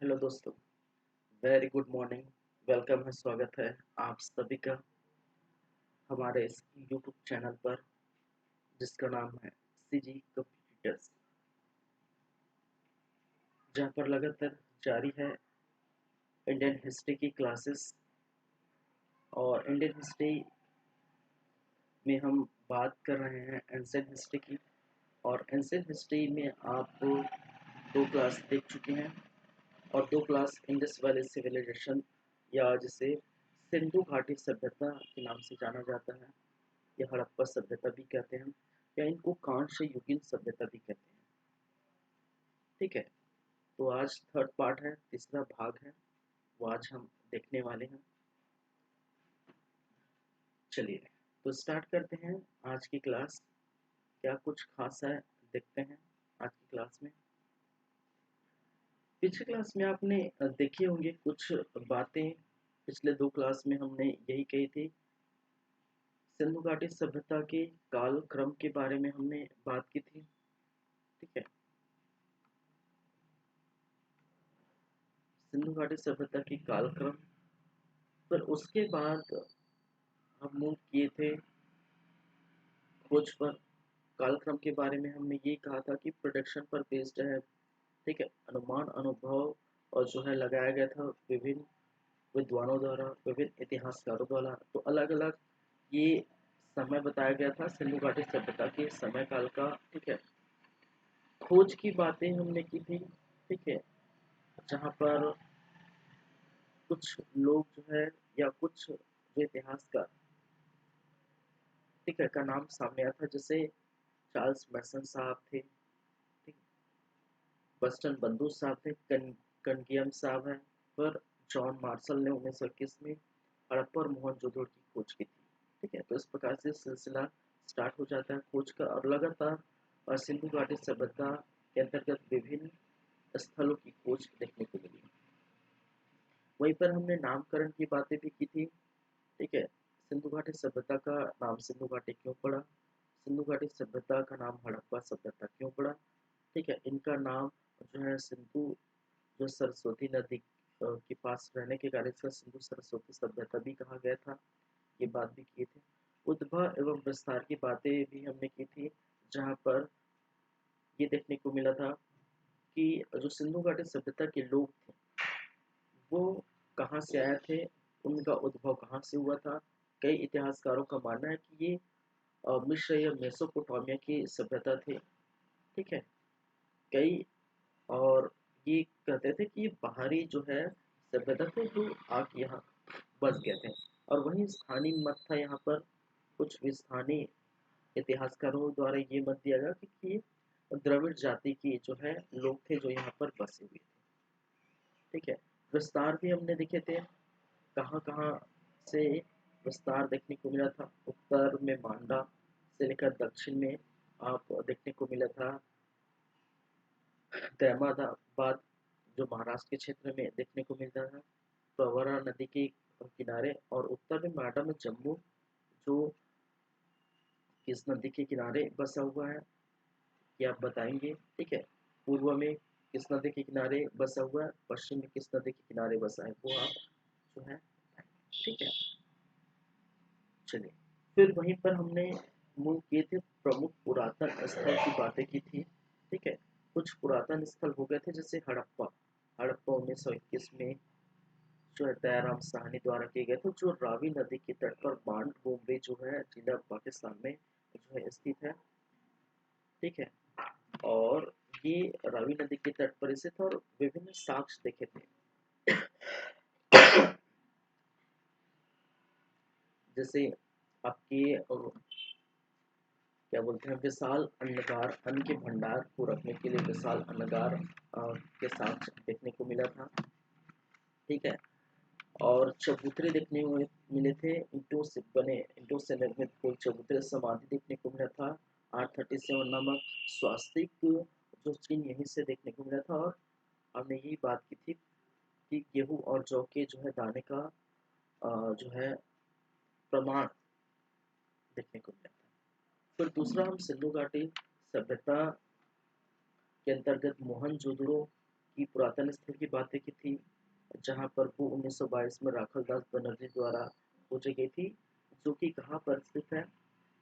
Hello दोस्तों, very good morning. Welcome है, स्वागत है आप सभी का हमारे इस यूट्यूब चैनल पर जिसका नाम है सीजी कंप्यूटर्स, जहाँ पर लगातार जारी है इंडियन हिस्ट्री की क्लासेस। और इंडियन हिस्ट्री में हम बात कर रहे हैं एंशिएंट हिस्ट्री की। और एंशिएंट हिस्ट्री में आप दो क्लास देख चुके हैं और दो क्लास इंडस वैली सिविलाइजेशन या जिसे सिंधु घाटी सभ्यता के नाम से जाना जाता है या हड़प्पा सभ्यता भी कहते हैं या इनको कांस्य युगीन सभ्यता भी कहते हैं। ठीक है, तो आज थर्ड पार्ट है, तीसरा भाग है, वो आज हम देखने वाले हैं। चलिए तो स्टार्ट करते हैं आज की क्लास। क्या कुछ खास है देखते हैं आज की क्लास में। पिछली क्लास में आपने देखी होंगी कुछ बातें। पिछले दो क्लास में हमने यही कही थी, सिंधु घाटी सभ्यता के काल क्रम के बारे में हमने बात की थी। ठीक है, सिंधु घाटी सभ्यता की कालक्रम, पर उसके बाद हम मूव किए थे खोज पर। कालक्रम के बारे में हमने ये कहा था कि प्रोडक्शन पर बेस्ड है। ठीक है, अनुमान अनुभव और जो है लगाया गया था विभिन्न विद्वानों द्वारा, विभिन्न इतिहासकारों द्वारा। तो अलग अलग ये समय बताया गया था सिंधु घाटी सभ्यता के समय काल का। ठीक है, खोज की बातें हमने की थी। ठीक है, जहाँ पर कुछ लोग जो है या कुछ जो इतिहासकार, ठीक है, का नाम सामने आया था, जैसे चार्ल्स मैसन साहब थे, ठीक, बस्टन बंधु साहब थे, कनगियम साहब हैं, पर जॉन मार्शल ने 1921 में हड़प्पा और मोहनजोदड़ो की खोज की थी। ठीक है, तो इस प्रकार से सिलसिला स्टार्ट हो जाता है खोज का और लगातार और सिंधु घाटी सभ्यता के अंतर्गत विभिन्न स्थलों की खोज देखने को मिली। वहीं पर हमने नामकरण की बातें भी की थी। ठीक है, सिंधु घाटी सभ्यता का नाम सिंधु घाटी क्यों पड़ा, सिंधु घाटी सभ्यता का नाम हड़प्पा सभ्यता क्यों पड़ा। ठीक है, इनका नाम जो है सिंधु, जो सरस्वती नदी के पास रहने के कारण इसका सिंधु सरस्वती सभ्यता भी कहा गया था। ये बात भी की थी। उद्भव एवं विस्तार की बातें भी हमने की थी, जहाँ पर ये देखने को मिला था कि जो सिंधु घाटी सभ्यता के लोग थे वो कहाँ से आए थे, उनका उद्भव कहाँ से हुआ था। कई इतिहासकारों का मानना है कि ये मिस्र या मेसोपोटामिया की सभ्यता थी। ठीक है, कई और ये कहते थे कि ये बाहरी जो है सभ्यता थे जो आके यहाँ बस गए थे। और वहीं स्थानीय मत था यहाँ पर, कुछ स्थानीय इतिहासकारों द्वारा ये मत दिया गया कि द्रविड़ जाति की जो है लोग थे जो यहाँ पर बसे हुए थे। ठीक है, विस्तार भी हमने देखे थे, कहाँ कहाँ से विस्तार देखने को मिला था। उत्तर में मांडा से लेकर दक्षिण में आप देखने को मिला था अहमदाबाद, जो महाराष्ट्र के क्षेत्र में देखने को मिलता है प्रवरा नदी के किनारे। और उत्तर में मांडा में जम्मू, जो किस नदी के किनारे बसा हुआ है ये आप बताएंगे। ठीक है, पूर्व में किस नदी के किनारे बसा हुआ है, पश्चिम में किस नदी के किनारे बसा है, वो आप जो है। ठीक है, चलिए फिर वहीं पर हमने मूव किए थे, प्रमुख पुरातन स्थल की बातें की थी। ठीक है, कुछ पुरातन स्थल हो गए थे जैसे हड़प्पा। हड़प्पा 1921 में जो है दयाराम साहनी द्वारा किए गए थे, जो रावी नदी के तट पर बांड बोम्बे जो है जिला पाकिस्तान में जो है स्थित है। ठीक है, और ये रावी नदी के तट पर स्थित और विभिन्न साक्ष्य देखे थे, जैसे आपके क्या बोलते हैं, विशाल अन्नगार, अन्न के भंडार को रखने के लिए विशाल अन्नगार के साथ देखने को मिला था। ठीक है, और चबूतरे देखने हुए मिले थे, ईंटों से बने, ईंटों से निर्मित कोई चबूतरे समाधि देखने को मिला था। 837 नामक स्वास्तिक जो चिन्ह यहीं से देखने को मिला था। और हमने यही बात की थी कि गेहूं और जौ के जो है दाने का जो है प्रमाण देखने को मिला था। फिर दूसरा हम सिंधु घाटी सभ्यता के अंतर्गत मोहनजोदड़ो की पुरातन स्थल की बातें की थी, जहाँ पर वो 1922 में राखल दास बनर्जी द्वारा खोजी गई थी, जो कि कहाँ पर स्थित है,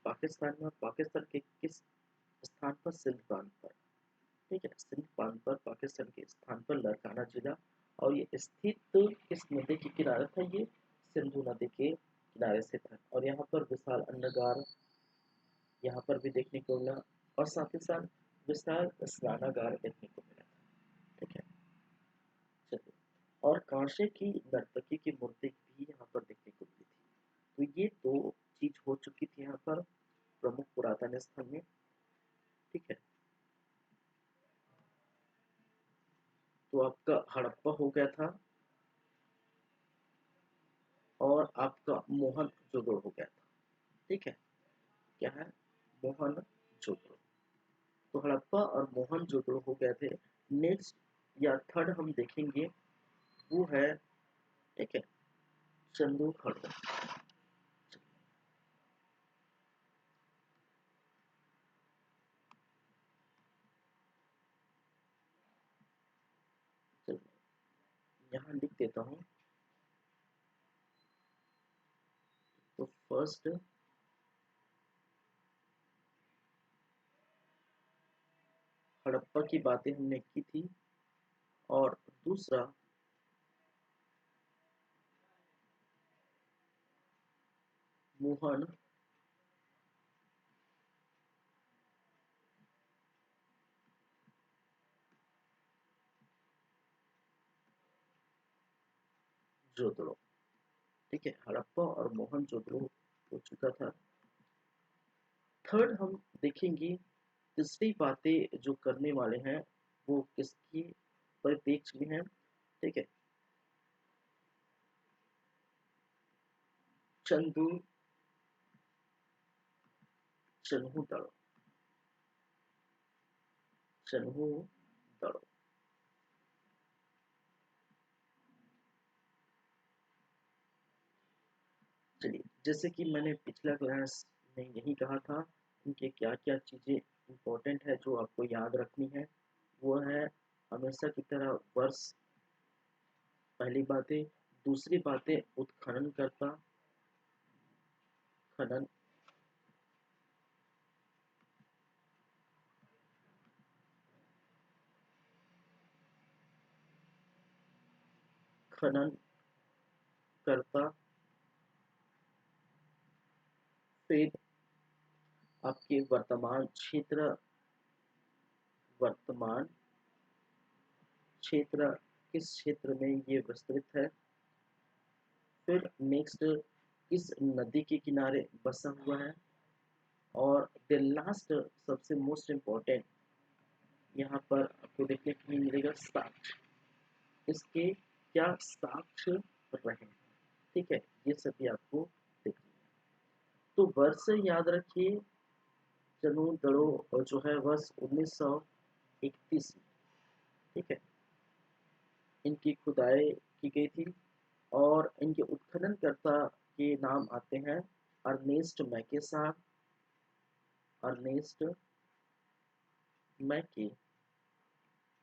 पाकिस्तान में। पाकिस्तान के किस स्थान पर? सिंध प्रांत पर। ठीक है, सिंध प्रांत पर, पाकिस्तान के स्थान पर लड़काना जिला। और ये स्थित किस नदी के किनारे था? ये सिंधु नदी के किनारे से था। और यहाँ पर विशाल अन्नगार यहाँ पर भी देखने को मिला, और साथ ही साथ विशाल स्नानागार देखने को मिला। ठीक है, चलिए। और कांसे की नर्तकी की मूर्ति भी यहाँ पर देखने को मिली थी। तो ये दो चीज हो चुकी थी यहाँ पर प्रमुख पुरातन स्थल में। ठीक है, तो आपका हड़प्पा हो गया था, और आपका मोहनजोदड़ो हो गया था। ठीक है, क्या है? मोहनजोदड़ो। तो हड़प्पा और मोहनजोदड़ो हो गए थे। नेक्स्ट या थर्ड हम देखेंगे, वो है, ठीक है, चंदू हड़प्पा। यहाँ लिख देता हूँ। तो फर्स्ट हड़प्पा की बातें हमने की थी, और दूसरा मोहन जोदड़ो। ठीक है, हड़प्पा और मोहन जोदड़ो हो चुका था। थर्ड हम देखेंगे, तीसरी बातें जो करने वाले हैं वो किसकी परिप्रेक्ष्य में है? ठीक है, चंदू चन्हू दड़ो। चन्हू दड़ो। चलिए, जैसे कि मैंने पिछला क्लास में यही कहा था, इनके क्या क्या चीजें इंपॉर्टेंट है जो आपको याद रखनी है। वो है हमेशा की तरह वर्ष, पहली बातें। दूसरी बातें उत्खनन करता, खनन, खनन करता। फिर आपके वर्तमान क्षेत्र, वर्तमान क्षेत्र किस क्षेत्र में ये विस्तृत है। फिर नेक्स्ट, किस नदी के किनारे बसा हुआ है। और द लास्ट, सबसे मोस्ट इम्पोर्टेंट, यहाँ पर आपको देखने को मिलेगा साक्ष्य, इसके क्या साक्ष्य रहे। ठीक है, ये सभी आपको देखना है। तो वर्ष याद रखिए, चलो दड़ो जो है वर्ष 1931। ठीक है, इनकी खुदाई की गई थी, और इनके उत्खननकर्ता के नाम आते हैं अर्नेस्ट मैके साहब, अर्नेस्ट मैके,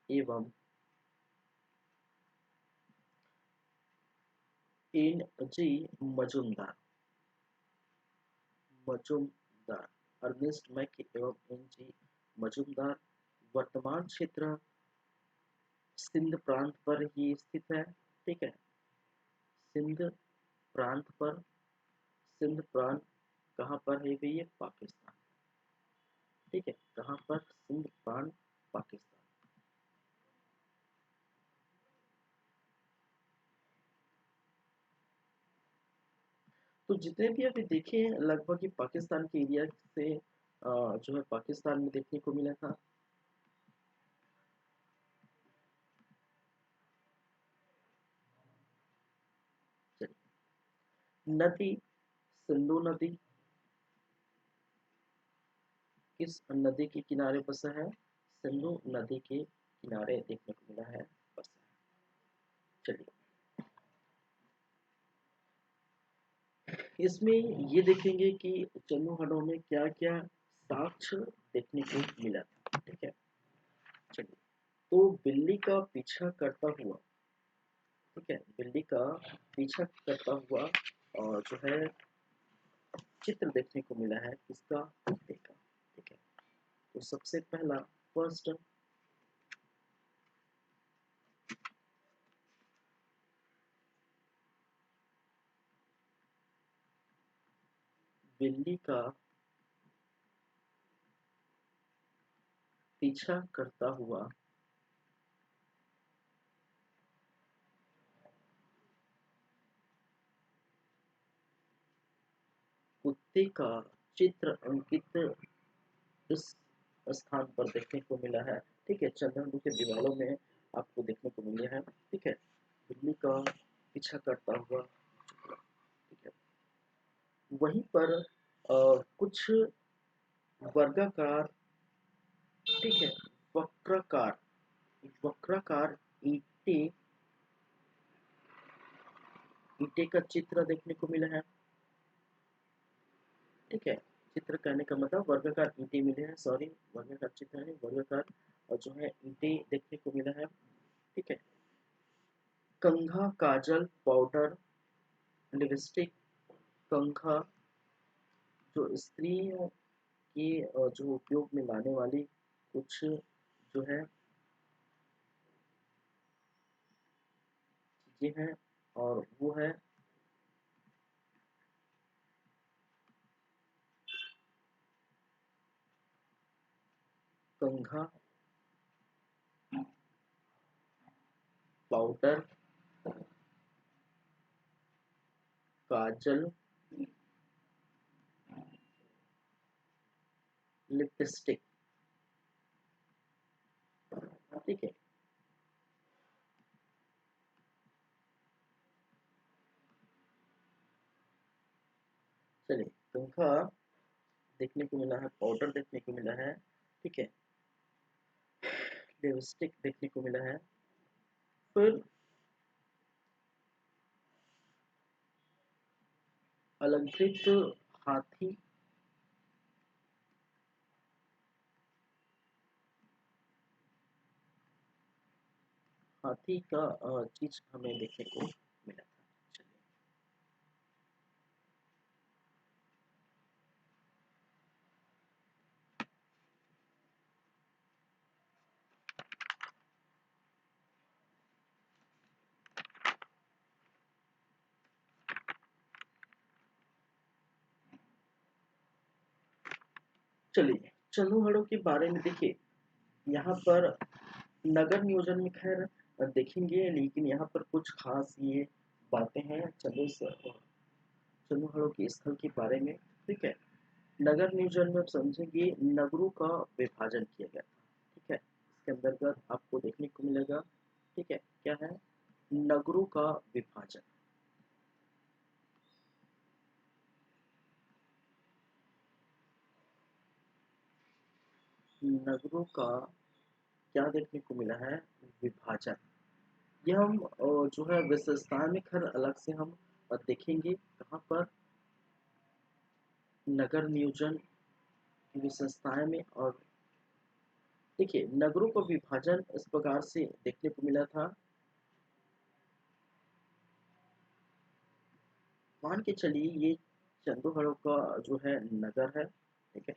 एवं N G Majumdar. Majumdar, Ernest Mackay एवं एन जी मजुमदार। वर्तमान क्षेत्र सिंध प्रांत पर ही स्थित है। ठीक है, सिंध प्रांत पर। सिंध प्रांत कहाँ पर है भैया? पाकिस्तान। ठीक है, कहाँ पर? सिंध प्रांत, पाकिस्तान। तो जितने भी अभी देखे हैं लगभग ही पाकिस्तान के एरिया से जो है पाकिस्तान में देखने को मिला था। नदी, सिंधु नदी किस नदी के किनारे बसा है? सिंधु नदी के किनारे देखने को मिला है, बसा है। चलिए, इसमें ये देखेंगे कि चंदूहड़ों में क्या क्या साक्ष्य देखने को मिला था। ठीक है, चलिए, तो बिल्ली का पीछा करता हुआ, ठीक है, बिल्ली का पीछा करता हुआ और जो है चित्र देखने को मिला है किसका, कुत्ते का। ठीक है, तो सबसे पहला फर्स्ट, बिल्ली का पीछा करता हुआ कुत्ते का चित्र अंकित इस स्थान पर देखने को मिला है। ठीक है, चंद्रबिंदु के दीवारों में आपको देखने को मिले हैं। ठीक है, बिल्ली का पीछा करता हुआ, ठीक है, वहीं पर कुछ वर्गाकार, ठीक है, वक्राकार, वक्राकार ईंटे, ईंटे का चित्र देखने को मिला है। ठीक है, चित्र कहने का मतलब वर्गाकार ईंटे मिले हैं, सॉरी वर्गाकार चित्र है, वर्गाकार और जो है ईंटे देखने को मिला है। ठीक है, कंघा, काजल, पाउडर, लिपस्टिक, कंघा जो स्त्रियों के जो उपयोग में लाने वाली कुछ जो है चीजें हैं, और वो है कंघा, पाउडर, काजल, लिपस्टिक। ठीक है, चलिए, कंघा देखने को मिला है, पाउडर देखने को मिला है, ठीक है, लिपस्टिक देखने को मिला है। फिर अलंकृत हाथी, हाथी का चीज हमें देखने को मिला था। चलिए, चलिए, चंदूहड़ों के बारे में देखिए, यहाँ पर नगर नियोजन में खैर देखेंगे, लेकिन यहाँ पर कुछ खास ये बातें हैं चंदूहड़ों के स्थल के बारे में। ठीक है, नगर नियोजन में आप समझेंगे नगरों का विभाजन किया गया था। ठीक है, इसके अंतर्गत आपको देखने को मिलेगा, ठीक है, क्या है, नगरों का विभाजन। नगरों का क्या देखने को मिला है, विभाजन। ये हम जो है विशेषता में खैर अलग से हम देखेंगे कहाँ पर, नगर नियोजन की विशेषताएं में। और देखिए, नगरों का विभाजन इस प्रकार से देखने को मिला था, मान के चलिए ये चंदोहड़ो का जो है नगर है। ठीक है,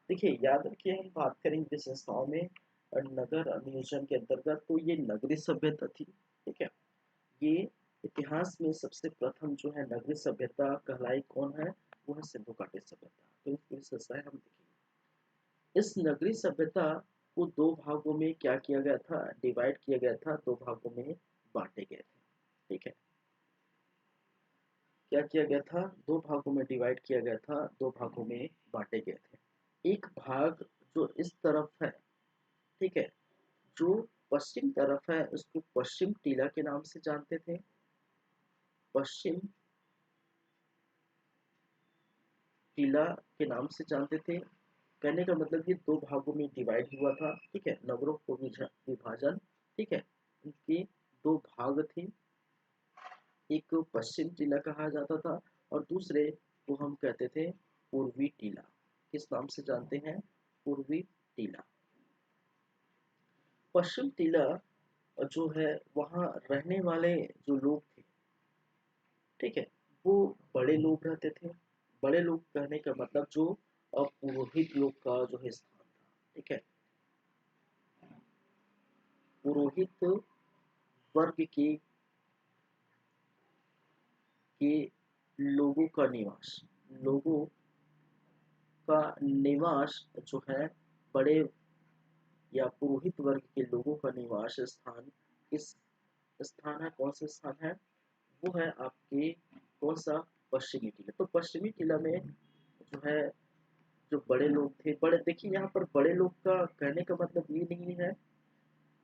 देखिए याद रखिए, हम बात करेंगे विशेषताओं में नगर नियोजन के अंतर्गत, तो ये नगरीय सभ्यता थी। ठीक है, ये इतिहास में सबसे प्रथम जो है नगरीय सभ्यता कहलाई कौन है, वो है सिंधु घाटी सभ्यता। तो इसकी विशेषताएं हम देखेंगे। इस नगरीय सभ्यता को दो भागों में क्या किया गया था, डिवाइड किया गया था, दो भागों में बांटे गए थे। ठीक है, क्या किया गया था, दो भागों में डिवाइड किया गया था, दो भागों में बांटे गए थे। एक भाग जो इस तरफ है, ठीक है, जो पश्चिम तरफ है, उसको पश्चिम टीला के नाम से जानते थे, पश्चिम टीला के नाम से जानते थे। कहने का मतलब ये दो भागों में डिवाइड हुआ था। ठीक है, नगरों को विभाजन, ठीक है, इनके दो भाग थे, एक पश्चिम टीला कहा जाता था और दूसरे को हम कहते थे पूर्वी टीला। किस नाम से जानते हैं, पूर्वी टीला। पश्चिम टीला जो है वहाँ रहने वाले जो लोग थे, ठीक है, वो बड़े लोग रहते थे। बड़े लोग कहने का मतलब जो पुरोहित लोग का जो है स्थान था, ठीक है, पुरोहित वर्ग के लोगों का निवास, लोगों का निवास जो है, बड़े या पुरोहित वर्ग के लोगों का निवास स्थान किस स्थान है, कौन सा स्थान है, वो है आपके कौन सा, पश्चिमी टीला। तो पश्चिमी टीला में जो है, जो बड़े लोग थे, बड़े देखिए यहाँ पर बड़े लोग का कहने का मतलब ये नहीं है,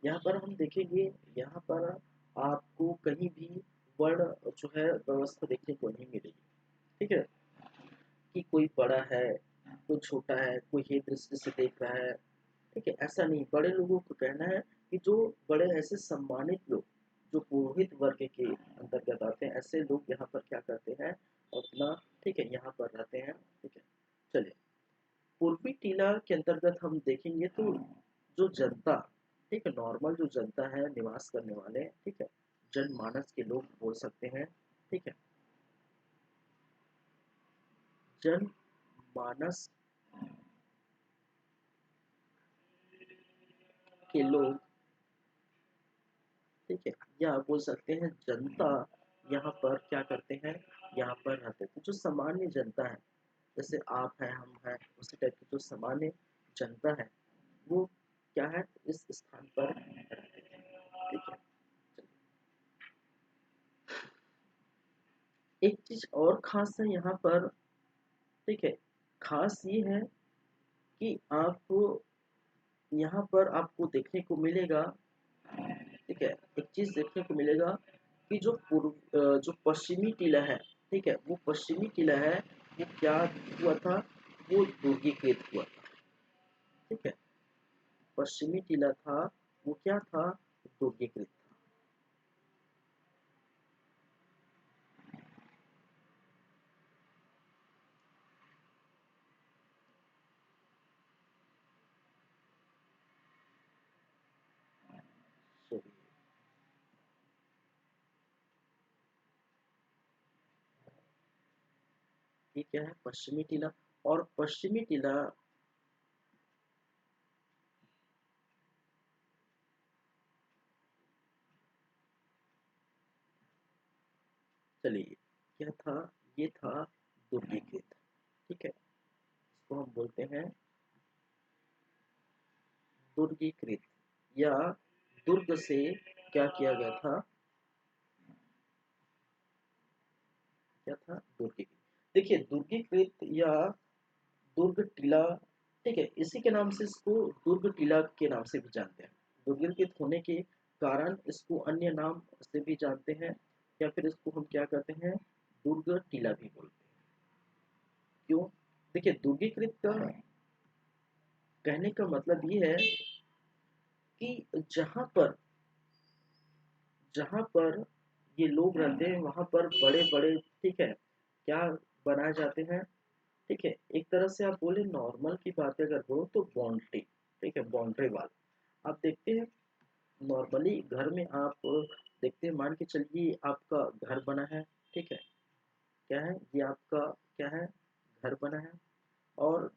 यहाँ पर हम देखेंगे, यहाँ पर आपको कहीं भी वर्ण जो है व्यवस्था देखने को नहीं मिलेगी, ठीक है, कि कोई बड़ा है, कोई छोटा है, कोई हे दृष्टि से देख रहा है, ठीक है, ऐसा नहीं। बड़े लोगों को कहना है कि जो बड़े ऐसे सम्मानित लोग, जो पुरोहित वर्ग के अंतर्गत आते हैं, ऐसे लोग यहाँ पर क्या करते हैं, अपना, ठीक है, यहाँ पर रहते हैं, ठीक है। चलिए, पूर्वी टीला के अंतर्गत हम देखेंगे तो जो जनता, ठीक है, नॉर्मल जो जनता है, निवास करने वाले, ठीक है, जनमानस के लोग बोल सकते हैं, ठीक है, जनमानस के लोग, ठीक है, या बोल सकते हैं जनता, यहाँ पर क्या करते हैं, यहाँ पर रहते थे। जो सामान्य जनता है, जैसे आप हैं, हम हैं, उसी टाइप की जो सामान्य जनता है, वो क्या है, इस स्थान पर रहते थे, ठीक है। एक चीज और खास है यहाँ पर, ठीक है, खास ये है कि आप यहाँ पर आपको देखने को मिलेगा, ठीक है, एक चीज देखने को मिलेगा कि जो जो पश्चिमी टीला है, ठीक है, वो पश्चिमी टीला है, वो क्या हुआ था, वो दुर्गीकृत हुआ था, ठीक है, पश्चिमी टीला था, वो क्या था, दुर्गीकृत था। So, ये क्या है, पश्चिमी टीला। और पश्चिमी टीला, चलिए, क्या था, ये था दुर्गीकृत, ठीक है, इसको हम बोलते हैं दुर्गीकृत, या दुर्ग से क्या किया गया था, क्या था, दुर्गीकृत। देखिए, दुर्गीकृत या दुर्ग टीला, ठीक है, इसी के नाम से इसको दुर्ग टीला के नाम से भी जानते हैं। दुर्गीकृत होने के कारण इसको अन्य नाम से भी जानते हैं, या फिर इसको हम क्या कहते हैं, दुर्ग टीला भी बोलते हैं। क्यों? देखिए, दुर्गीकृत का कहने का मतलब ये है कि जहाँ पर ये लोग रहते हैं, वहां पर बड़े बड़े, ठीक है, क्या बनाए जाते हैं, ठीक है, एक तरह से आप बोले, नॉर्मल की बात अगर हो तो बाउंड्री, ठीक है, बाउंड्री वाल आप देखते हैं। नॉर्मली घर में आप देखते हैं, मान के चलिए आपका घर बना है, ठीक है, क्या है ये आपका, क्या है, घर बना है, और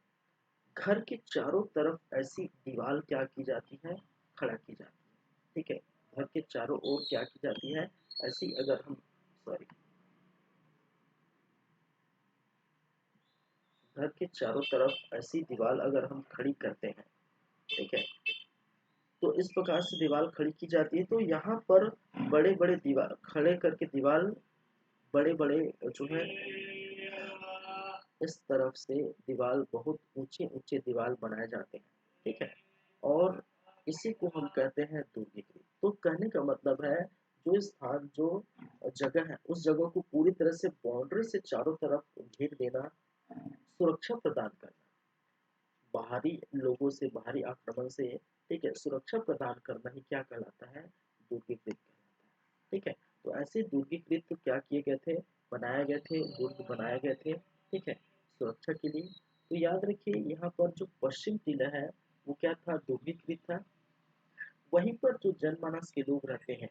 घर के चारों तरफ ऐसी दीवार क्या की जाती है, खड़ा की जाती है, ठीक है, घर के चारों ओर क्या की जाती है, ऐसी अगर हम, सॉरी, घर के चारों तरफ ऐसी दीवार अगर हम खड़ी करते हैं, ठीक है, तो इस प्रकार से दीवार खड़ी की जाती है। तो यहाँ पर बड़े बड़े दीवार खड़े करके, दीवार बड़े बड़े जो है, इस तरफ से दीवार, बहुत ऊंचे ऊंचे दीवार बनाए जाते हैं, ठीक है, और इसी को हम कहते हैं दुर्गीकृत। तो कहने का मतलब है, जो स्थान, जो जगह है, उस जगह को पूरी तरह से बाउंड्री से चारों तरफ घेर देना, सुरक्षा प्रदान करना, बाहरी लोगों से, बाहरी आक्रमण से, ठीक है, सुरक्षा प्रदान करना ही क्या कहलाता है, दुर्गीकृत कहलाता है, ठीक है। तो ऐसे दुर्गीकृत क्या किए गए थे, बनाए गए थे, दुर्ग बनाए गए थे, ठीक है, सुरक्षा के लिए। तो याद रखिए, यहाँ पर जो पश्चिम टीला है, वो क्या था, दुर्गीकृत था। वहीं पर जो जनमानस के लोग रहते हैं,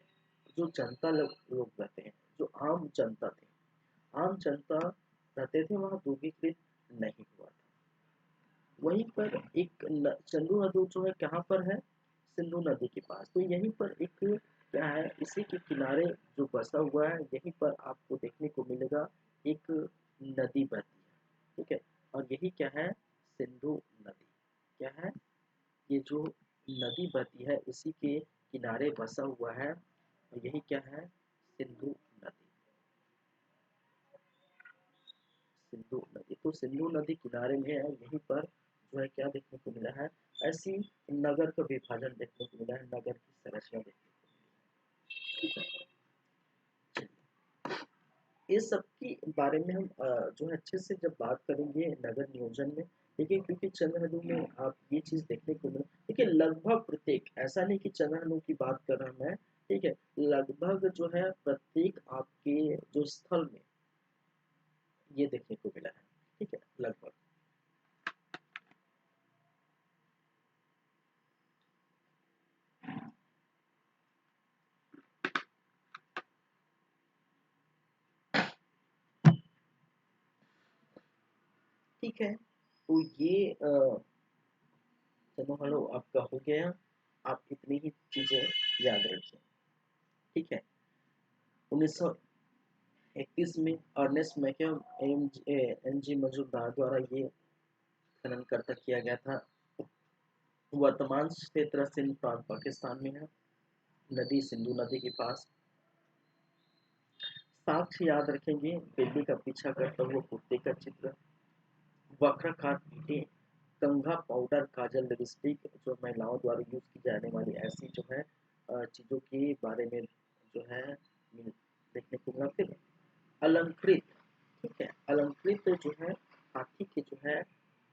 जो जनता लोग रहते हैं, जो आम जनता थे, आम जनता रहते थे, वहाँ दूषित नहीं हुआ था। वहीं पर एक चंदू नदी जो है कहाँ पर है, सिंधु नदी के पास। तो यहीं पर एक क्या है, इसी के किनारे जो बसा हुआ है, यहीं पर आपको देखने को मिलेगा एक नदी बहती है, ठीक है। और यही क्या है, सिंधु नदी। क्या है, ये जो नदी बहती है इसी के किनारे बसा हुआ है, और यही क्या है, सिंधु नदी। सिंधु नदी, तो सिंधु नदी किनारे में है, यहीं पर जो है क्या देखने को मिला है, ऐसी नगर का विभाजन देखने को मिला है, नगर की संरचना देखने को मिली है। ये सब के बारे में हम जो है अच्छे से जब बात करेंगे नगर नियोजन में, देखिए क्योंकि चंद्रहनु में आप ये चीज देखने को मिले, देखिए लगभग प्रत्येक, ऐसा नहीं कि चंद्रहनु की बात कर रहा मैं, ठीक है, लगभग जो है प्रत्येक आपके जो स्थल में ये देखने को मिला है, ठीक है, लगभग। ठीक है, तो ये चलो हेलो आपका हो गया, आप इतनी ही चीजें याद रखिए, ठीक है। 1931 में अर्नेस्ट मैकम एन जी मजूमदार द्वारा ये खनन करता किया गया था। वर्तमान क्षेत्र सिंध प्रांत पाकिस्तान में है, नदी सिंधु नदी के पास। साक्ष्य याद रखेंगे, बिल्ली का पीछा करता हुआ कुत्ते का चित्र, वक्राकार ईंटें, कंघा, पाउडर, काजल, लिपस्टिक, जो महिलाओं द्वारा यूज की जाने वाली ऐसी जो है चीजों के बारे में जो है देखने को मिला। फिर अलंकृत, ठीक है, अलंकृत जो है हाथी के जो है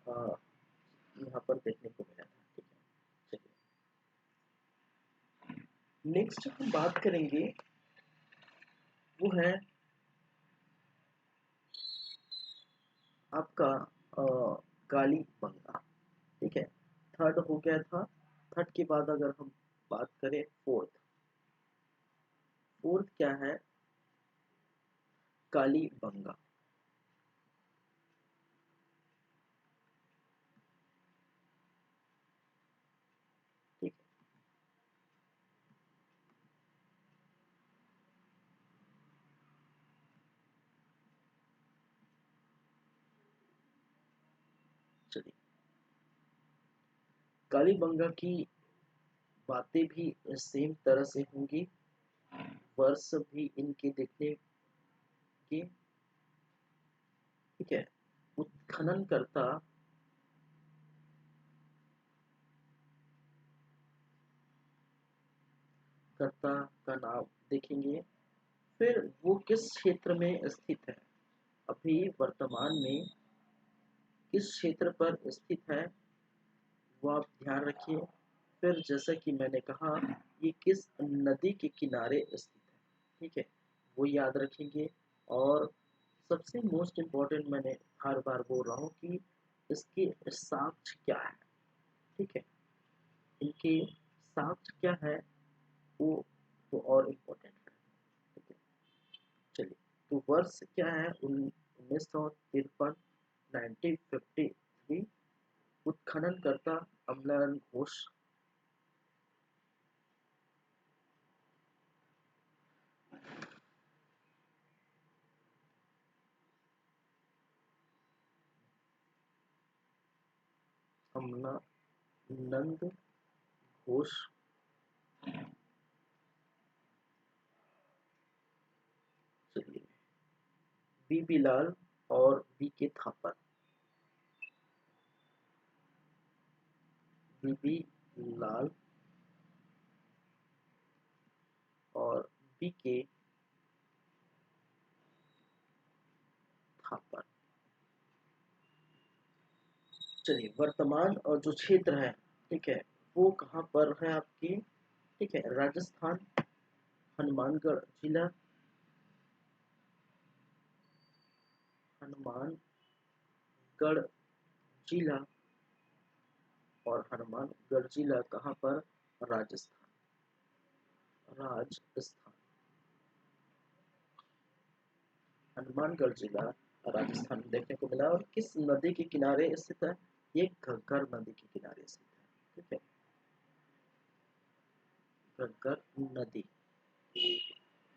यहाँ पर देखने को मिला था, ठीक है। चलिए नेक्स्ट हम बात करेंगे, वो है आपका कालीबंगा, ठीक है। थर्ड हो गया था, थर्ड के बाद अगर हम बात करें फोर्थ, फोर्थ क्या है, कालीबंगा, ठीक है। चलिए कालीबंगा की बातें भी सेम तरह से होंगी, वर्ष भी इनके देखने के, ठीक है। उत्खनन करता का नाम देखेंगे, फिर वो किस क्षेत्र में स्थित है, अभी वर्तमान में किस क्षेत्र पर स्थित है, वो आप ध्यान रखिए। फिर जैसा कि मैंने कहा, ये किस नदी के किनारे स्थित है, ठीक है, वो याद रखेंगे। और सबसे मोस्ट इम्पोर्टेंट मैंने हर बार बोल रहा हूँ कि इसके साक्ष्य क्या है, ठीक है, इनके साक्ष्य क्या है, वो और इम्पोर्टेंट है, ठीक है। चलिए, तो वर्ष क्या है, 1953, 1953। उत्खनन करता अमलन घोष, अमला नंद घोष, चलिए, बीबी लाल और बी के थापर, बीबी लाल और बी के थापर। चलिए, वर्तमान और जो क्षेत्र है, ठीक है, वो कहाँ पर है आपकी, ठीक है, राजस्थान, हनुमानगढ़ जिला, हनुमानगढ़ जिला, और हनुमानगढ़ जिला कहाँ पर, राजस्थान, राजस्थान, हनुमानगढ़ जिला राजस्थान में देखने को मिला। और किस नदी के किनारे स्थित है? ये घग्गर नदी के किनारे स्थित है। ठीक है, घग्गर नदी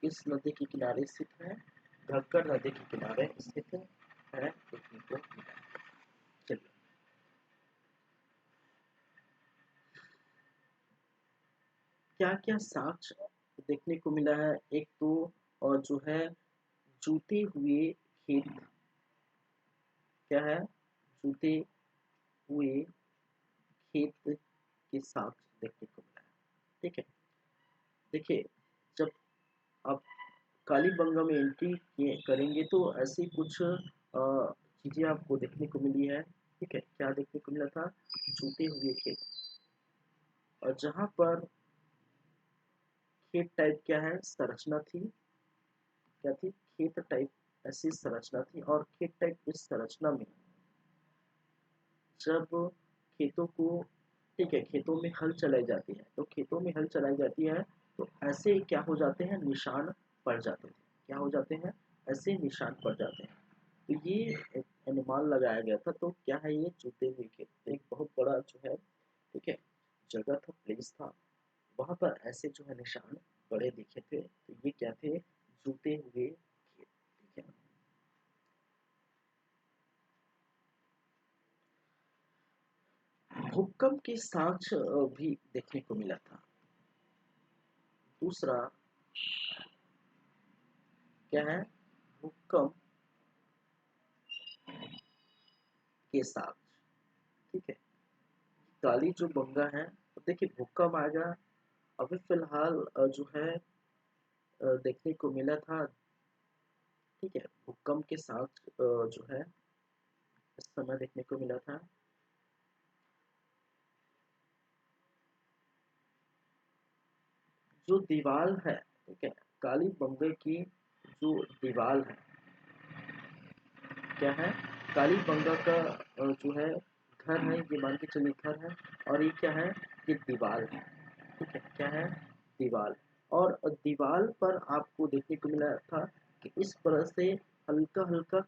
किस नदी के किनारे स्थित है? घग्गर नदी के किनारे स्थित है देखने को मिला। चलिए, क्या क्या साक्ष्य देखने को मिला है? एक तो और जो है जूते हुए खेत, क्या है? जूते हुए खेत के साक्ष्य देखने को मिला है। ठीक है, देखिए, जब आप कालीबंगा में एंट्री करेंगे तो ऐसी कुछ चीजें आपको देखने को मिली है। ठीक है, क्या देखने को मिला था? जूते हुए खेत। और जहाँ पर खेत टाइप क्या है संरचना थी, क्या थी? खेत टाइप ऐसी संरचना थी। और खेत टाइप इस संरचना में जब खेतों को, ठीक है, खेतों में हल चलाई जाती है, तो खेतों में हल चलाई जाती है तो ऐसे क्या हो जाते हैं? निशान पड़ जाते थे। क्या हो जाते हैं? ऐसे निशान पड़ जाते हैं। तो ये एक अनुमान लगाया गया था। तो क्या है ये? जूते हुए खेत, एक बहुत बड़ा जो है, ठीक है, जगह था, प्लेस था। वहां पर ऐसे जो है निशान पड़े दिखे थे। तो ये क्या थे? जूते हुए खेत। ठीक है, भूकंप के साक्ष्य भी देखने को मिला था। दूसरा क्या है? भूकंप के साक्ष्य। ठीक है, काली जो बंगा है, तो देखिए भूकंप आएगा। अभी फिलहाल जो है देखने को मिला था। ठीक है, भूकंप के साक्ष्य जो है इस समय देखने को मिला था। जो दीवार है, ठीक है, काली बंगे की जो दीवार है, क्या है? काली बंगा का जो है घर है, ये मान के चलिए घर है। और ये क्या है? ये दीवार है। ठीक है, क्या है? दीवार। और दीवार पर आपको देखने को मिला था कि इस तरह से हल्का हल्का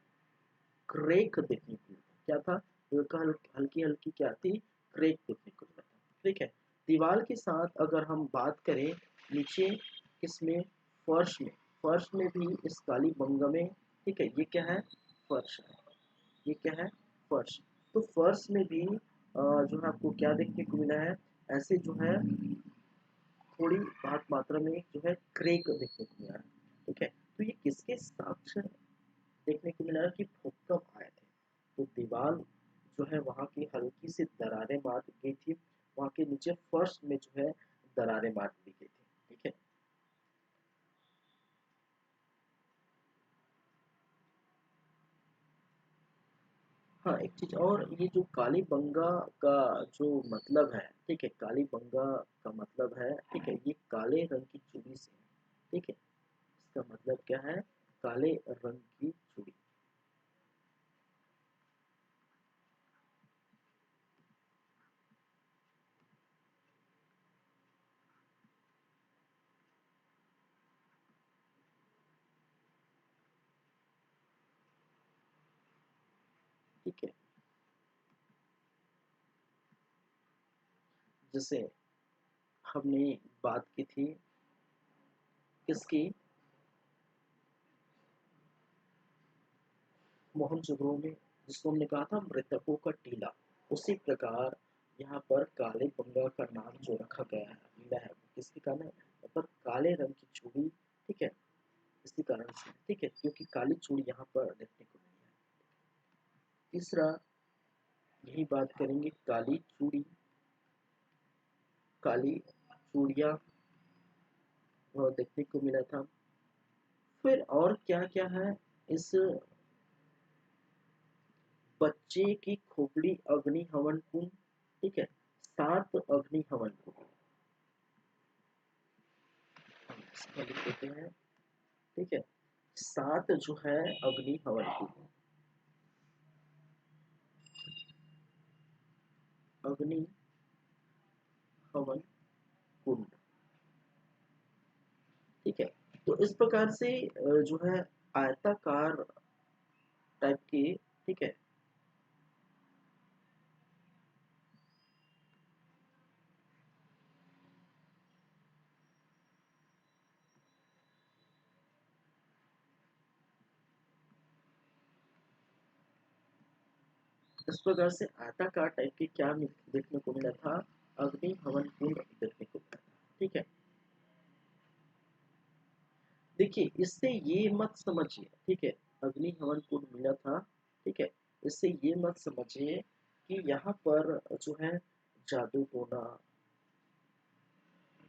क्रेक देखने को मिला। क्या था? हल्का हल्की हल्की क्या थी? क्रेक देखने को मिला था। ठीक है, दीवार के साथ अगर हम बात करें नीचे, इसमें फर्श में, फर्श में भी इस काली बंगा में, ठीक है, ये क्या है? फर्श है। ये क्या है? फर्श। तो फर्श में भी जो है आपको क्या देखने को मिला है? ऐसे जो है थोड़ी बहुत मात्रा में जो है क्रेक देखने को मिला है। ठीक है, तो ये किसके साक्ष्य देखने को मिला है? कि भूकंप आए थे तो दीवार जो है वहाँ की हल्की सी दरारें मार गई थी। वहाँ के नीचे फर्श में जो है दरारें मार दी गई थी। ठीक है, हाँ, एक चीज और, ये जो काली बंगा का जो मतलब है, ठीक है, काली बंगा का मतलब है, ठीक है, ये काले रंग की चूड़ी से है। ठीक है, इसका मतलब क्या है? काले रंग की चूड़ी। ठीक है, जैसे हमने बात की थी किसकी? मोहनजोदड़ो में, जिसको हमने कहा था मृतकों का टीला। उसी प्रकार यहाँ पर काले बंगा का नाम जो रखा गया है, मिला है, वो किसके कारण है? यहाँ पर काले रंग की चूड़ी, ठीक है, इसी कारण से, ठीक है, क्योंकि काली चूड़ी यहाँ पर देखने को मिली है। तीसरा यही बात करेंगे, काली चूड़ी, काली चूड़ियाँ देखने को मिला था। फिर और क्या क्या है? इस बच्चे की खोपड़ी अग्नि हवन कुंड, ठीक है, 7 अग्नि हवन कुंड हम इसमें लिख देते हैं। ठीक है, 7 जो है अग्नि हवन कुंड, अग्नि हवन कुंड, तो इस प्रकार से जो है आयताकार टाइप की, ठीक है, इस प्रकार से आयताकार टाइप की क्या देखने को मिला था, अग्नि हवन कुंड देखने को मिला था, ठीक है। देखिए इससे ये मत समझिए, ठीक है, अग्नि हवन कुंड मिला था, ठीक है, इससे ये मत समझिए कि यहाँ पर जो है जादू टोना,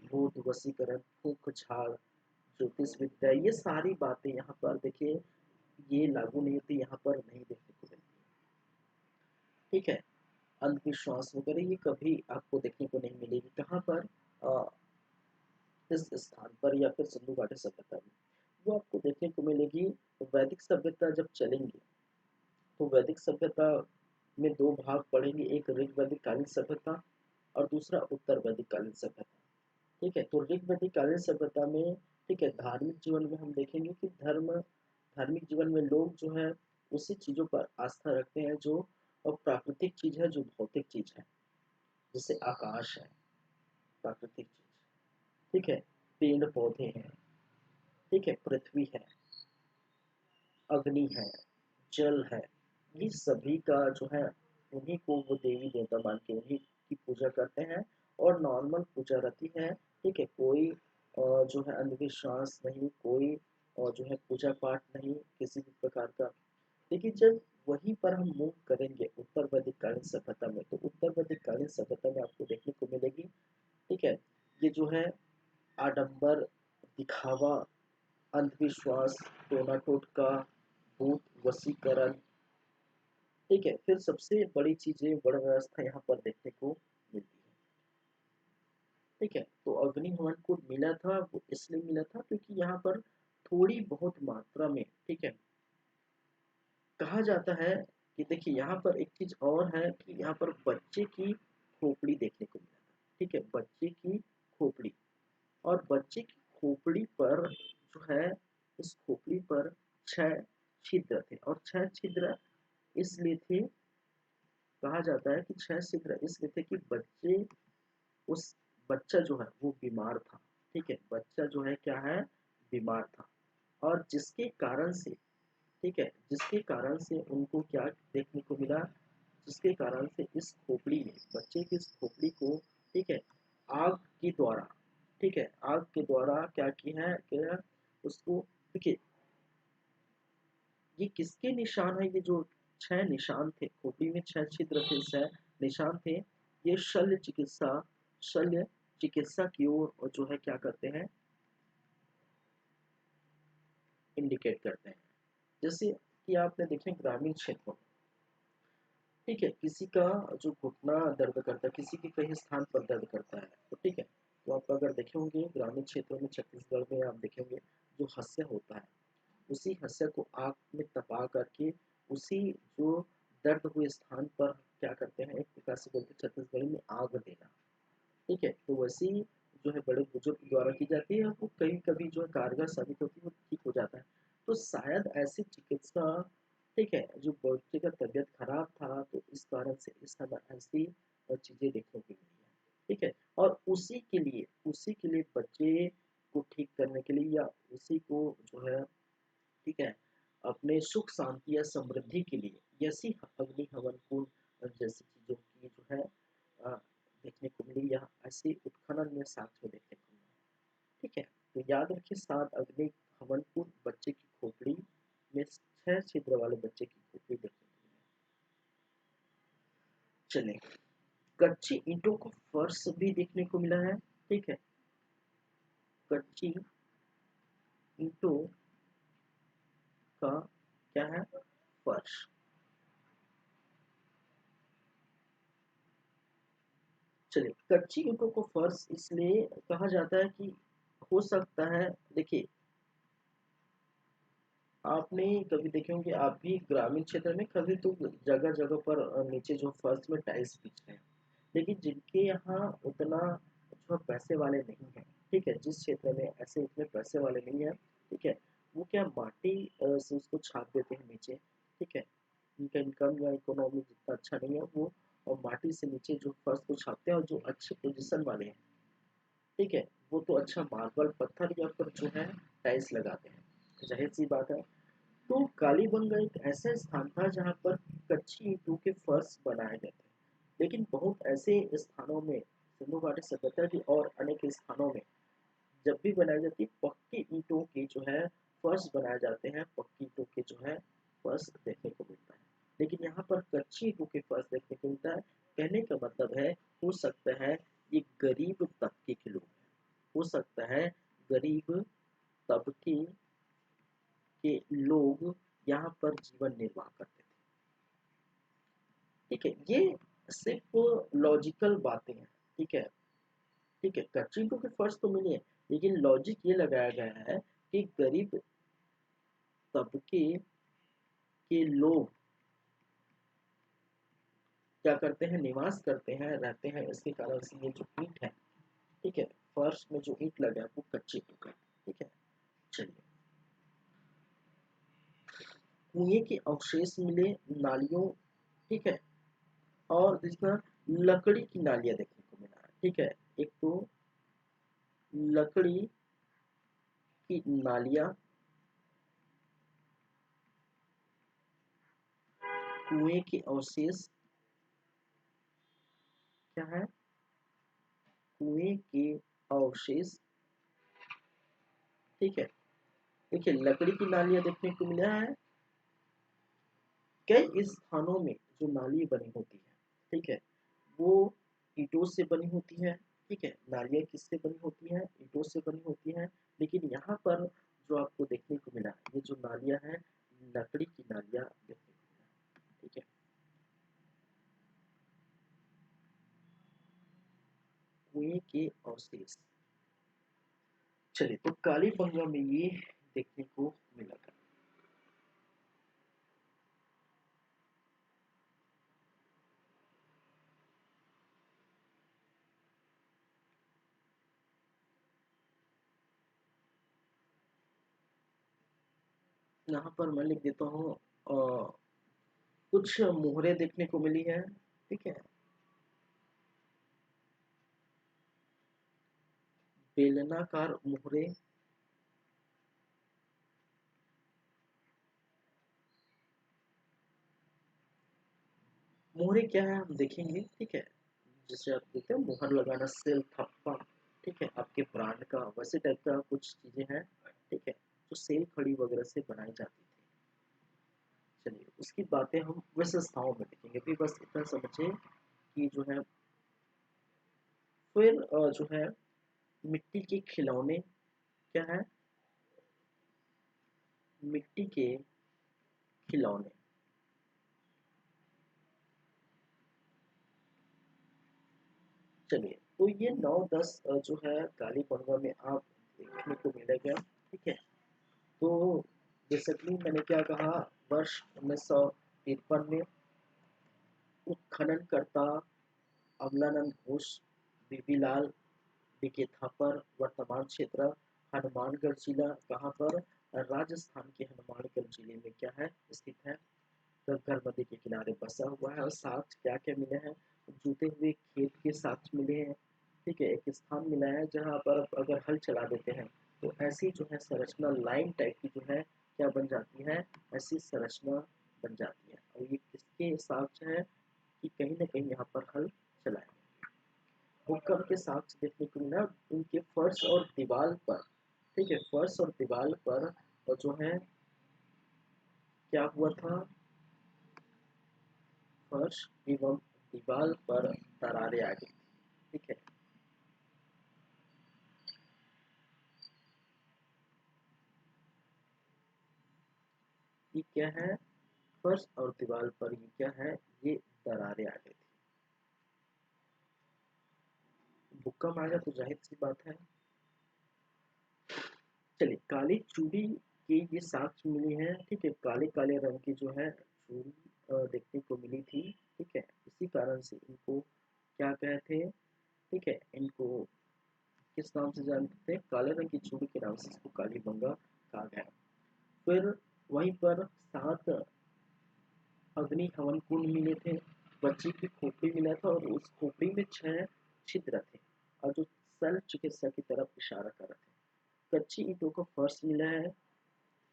भूत वशीकरण, फूंक झाड़, ज्योतिष विद्या, ये सारी बातें यहाँ पर देखिए ये लागू नहीं होती, यहाँ पर नहीं देखने को मिलती, ठीक है। अंधविश्वास वगैरह ये कभी आपको देखने को नहीं मिलेगी, कहाँ पर, अ, इस स्थान पर या फिर सिंधु घाटी सभ्यता में। वो आपको देखने को मिलेगी वैदिक सभ्यता जब चलेंगे, तो वैदिक सभ्यता में दो भाग पड़ेंगे, एक ऋग वैदिक कालीन सभ्यता और दूसरा उत्तर वैदिक कालीन सभ्यता, ठीक है। तो ऋग वैदिक कालीन सभ्यता में, ठीक है, धार्मिक जीवन में हम देखेंगे कि धार्मिक जीवन में लोग जो है उसी चीजों पर आस्था रखते हैं जो प्राकृतिक चीज है, जो भौतिक चीज है, जैसे आकाश है प्राकृतिक चीज, ठीक है, पेड़ पौधे हैं, ठीक है, पृथ्वी है, अग्नि है, जल है, ये सभी का जो है उन्हीं को वो देवी देवता मान के उन्हीं की पूजा करते हैं और नॉर्मल पूजा रहती है, ठीक है। कोई जो है अंधविश्वास नहीं, कोई जो है पूजा पाठ नहीं किसी भी प्रकार का। लेकिन जब वहीं पर हम मूव करेंगे उत्तर वैदिक कालीन सभ्यता में, तो उत्तर वैदिक कालीन सभ्यता में आपको देखने को मिलेगी, ठीक है, ये जो है आडंबर, दिखावा, अंधविश्वास, टोना टोटका, भूत वशीकरण, ठीक है, फिर सबसे बड़ी चीजें वर्ण व्यवस्था यहाँ पर देखने को मिलती है, ठीक है। तो अग्नि हवन को मिला था वो इसलिए मिला था क्योंकि यहाँ पर थोड़ी बहुत मात्रा में, ठीक है, कहा जाता है कि देखिए यहाँ पर एक चीज और है कि यहाँ पर बच्चे की खोपड़ी देखने को मिला था, ठीक है, बच्चे की खोपड़ी, और बच्चे की खोपड़ी पर जो है, इस खोपड़ी पर 6 छिद्र थे, और 6 छिद्र इसलिए थे, कहा जाता है कि 6 छिद्र इसलिए थे कि बच्चे उस बच्चा जो है वो बीमार था, ठीक है, बच्चा जो है क्या है, बीमार था, और जिसके कारण से, ठीक है, जिसके कारण से उनको क्या देखने को मिला, जिसके कारण से इस खोपड़ी में, बच्चे की इस खोपड़ी को, ठीक है, आग के द्वारा, ठीक है, आग के द्वारा क्या की है कि उसको, देखिए ये किसके निशान है, ये जो 6 निशान थे खोपड़ी में, 6 छिद्र थे, 6 निशान थे, ये शल्य चिकित्सा की ओर जो है क्या करते हैं, इंडिकेट करते हैं। जैसे कि आपने देखे ग्रामीण क्षेत्रों में, ठीक है, किसी का जो घुटना दर्द करता है, किसी के कहीं स्थान पर दर्द करता है, तो ठीक है, तो आप अगर देखे होंगे ग्रामीण क्षेत्रों में छत्तीसगढ़ में आप देखेंगे जो हस्य होता है, उसी हस्य को आग में तपा करके उसी जो दर्द हुए स्थान पर क्या करते हैं, एक प्रकार से बोलते हैं छत्तीसगढ़ी में आग देना, ठीक है। तो वैसी जो है बड़े बुजुर्ग द्वारा की जाती है, वो कभी कभी जो है कारगर साबित होती है, वो ठीक हो जाता है। तो शायद ऐसी चिकित्सा, ठीक है, जो बच्चे का तबीयत खराब था तो इस कारण से इस समय ऐसी चीजें देखने को मिली है, ठीक है। और उसी के लिए बच्चे को ठीक करने के लिए या उसी को जो है, ठीक है, अपने सुख शांति या समृद्धि के लिए ऐसी अग्नि हवन कुंड जैसी चीजों की जो है देखने को मिली, या ऐसे उत्खनन में साथ में देखने को मिला, ठीक है। तो याद रखिए 7 अग्नि हवन कुंड बच्चे की खोपड़ी में 6 छिद्र वाले बच्चे की खोपड़ी देखने को मिला। चले, कच्ची ईंटों को फर्श भी देखने को मिला है, ठीक है, कच्ची ईंटों का क्या है, फर्श। चलिए, कच्ची ईंटों को फर्श इसलिए कहा जाता है कि हो सकता है, देखिए आपने कभी देखे होंगे, आप भी ग्रामीण क्षेत्र में कभी तो जगह जगह पर नीचे जो फर्श में टाइल्स बिछते हैं, लेकिन जिनके यहाँ उतना जो पैसे वाले नहीं है, ठीक है, जिस क्षेत्र में ऐसे इतने पैसे वाले नहीं है, ठीक है। वो क्या माटी से उसको छाप देते हैं नीचे, ठीक है। उनका इनकम या इकोनॉमी जितना अच्छा नहीं है वो, और माटी से नीचे जो फर्श को छापते हैं और जो अच्छे पोजीशन वाले हैं, ठीक है, वो तो अच्छा मार्बल पत्थर या फिर जो है टाइल्स लगाते हैं, जाहिर सी बात है। तो कालीबंगा एक ऐसा स्थान था जहाँ पर कच्ची ईंटों के फर्श बनाए गए थे, लेकिन बहुत ऐसे स्थानों में, सिंधु घाटी सभ्यता की और अनेक स्थानों में जब भी बनाई जाती है पक्की ईंटों के जो है फर्श बनाए जाते हैं, पक्की ईंटों के जो है फर्श देखने को मिलता है, लेकिन यहाँ पर कच्ची ईंटों के फर्श देखने को मिलता है। कहने का मतलब है, हो सकता है ये गरीब तबके के लोग हैं, हो सकता है गरीब तबके के लोग यहाँ पर जीवन निर्वाह करते थे, ठीक है। ये सिर्फ लॉजिकल बातें हैं, ठीक है, ठीक है। कच्ची ईंटों के फर्श तो मिले हैं, लेकिन लॉजिक ये लगाया गया है कि गरीब तबके के लोग क्या करते हैं, निवास करते हैं, रहते हैं, इसके कारण से ये जो ईंट है, ठीक है, फर्श में जो ईंट लगा है वो कच्चे ईंट का, ठीक है। चलिए, कुएं के अवशेष मिले, नालियों, ठीक है, और जिसमें लकड़ी की नालियां देखने को मिला है, ठीक है। एक तो लकड़ी की नालियां, कुएं के अवशेष, क्या है, कुएं के अवशेष, ठीक है। देखिए, लकड़ी की नालियां देखने को मिला है, कई स्थानों में जो नाली बनी होती है, ठीक है, वो ईंटों से बनी होती है, ठीक है। नालियाँ किससे बनी होती है, ईंटों से बनी होती है, लेकिन यहाँ पर जो आपको देखने को मिला, ये जो नालियाँ हैं, लकड़ी की नालियाँ देखने को मिला, ठीक है। कुएं के अवशेष, चलिए, तो कालीबंगा में ये देखने को मिला था। यहाँ पर मैं लिख देता हूँ, कुछ मोहरे देखने को मिली है, ठीक है, बेलनाकार मोहरे। मोहरे क्या है हम देखेंगे, ठीक है। जैसे आप देखते हैं मोहर लगाना, सेल थप्पा, ठीक है, आपके ब्रांड का वैसे टाइप का कुछ चीजें हैं, ठीक है, जो सेल खड़ी वगैरह से बनाई जाती थी। चलिए, उसकी बातें हम विशेषताओं में देखेंगे, अभी बस इतना समझे कि जो है, फिर जो है मिट्टी के खिलौने, क्या है, मिट्टी के खिलौने, चलिए, तो ये 9-10 जो है कालीबंगा में आप देखने को मिलेगा, ठीक है। तो बेसिकली मैंने क्या कहा, वर्ष 1953 में उत्खननकर्ता अमलानंद घोष, बीबी लाल, बीके थापर, वर्तमान क्षेत्र हनुमानगढ़ जिला, कहाँ पर, राजस्थान के हनुमानगढ़ जिले में क्या है, स्थित है, गंगा नदी के किनारे बसा हुआ है। और साक्ष्य क्या क्या मिले हैं, जूते हुए खेत के साक्ष्य मिले हैं, ठीक है। एक स्थान मिला है जहाँ पर अगर हल चला देते हैं तो ऐसी जो है संरचना लाइन टाइप की जो है क्या बन जाती है, ऐसी संरचना बन जाती है। और ये किसके साक्ष्य है कि कहीं ना कहीं यहाँ पर हल चलाए, भूकंप के साक्ष्य देखने को मिला उनके फर्श और दीवार पर, ठीक है, फर्श और दीवार पर, और जो है क्या हुआ था, फर्श एवं दीवार पर दरारें आ गई, ठीक है। ये क्या है, फर्श और दीवार पर ये क्या है, ये दरारें आ गई थी। भूकंप आ गया तो जाहिर सी बात है। चलिए, काली चूड़ी की ये साक्ष्य मिली है, ठीक है, काले काले रंग की जो है चूड़ी देखने को मिली थी, ठीक है। इसी कारण से इनको क्या कहते थे, ठीक है, इनको किस नाम से जानते थे, काले रंग की चूड़ी के नाम से इसको कालीबंगा रखा गया। फिर वहीं पर 7 अग्नि हवन कुंड मिले थे, बच्ची की खोपड़ी मिला था और उस खोपड़ी में 6 छिद्र थे और जो शल्य चिकित्सा की तरफ इशारा कर रहे थे। कच्ची ईंटों का फर्श मिला है,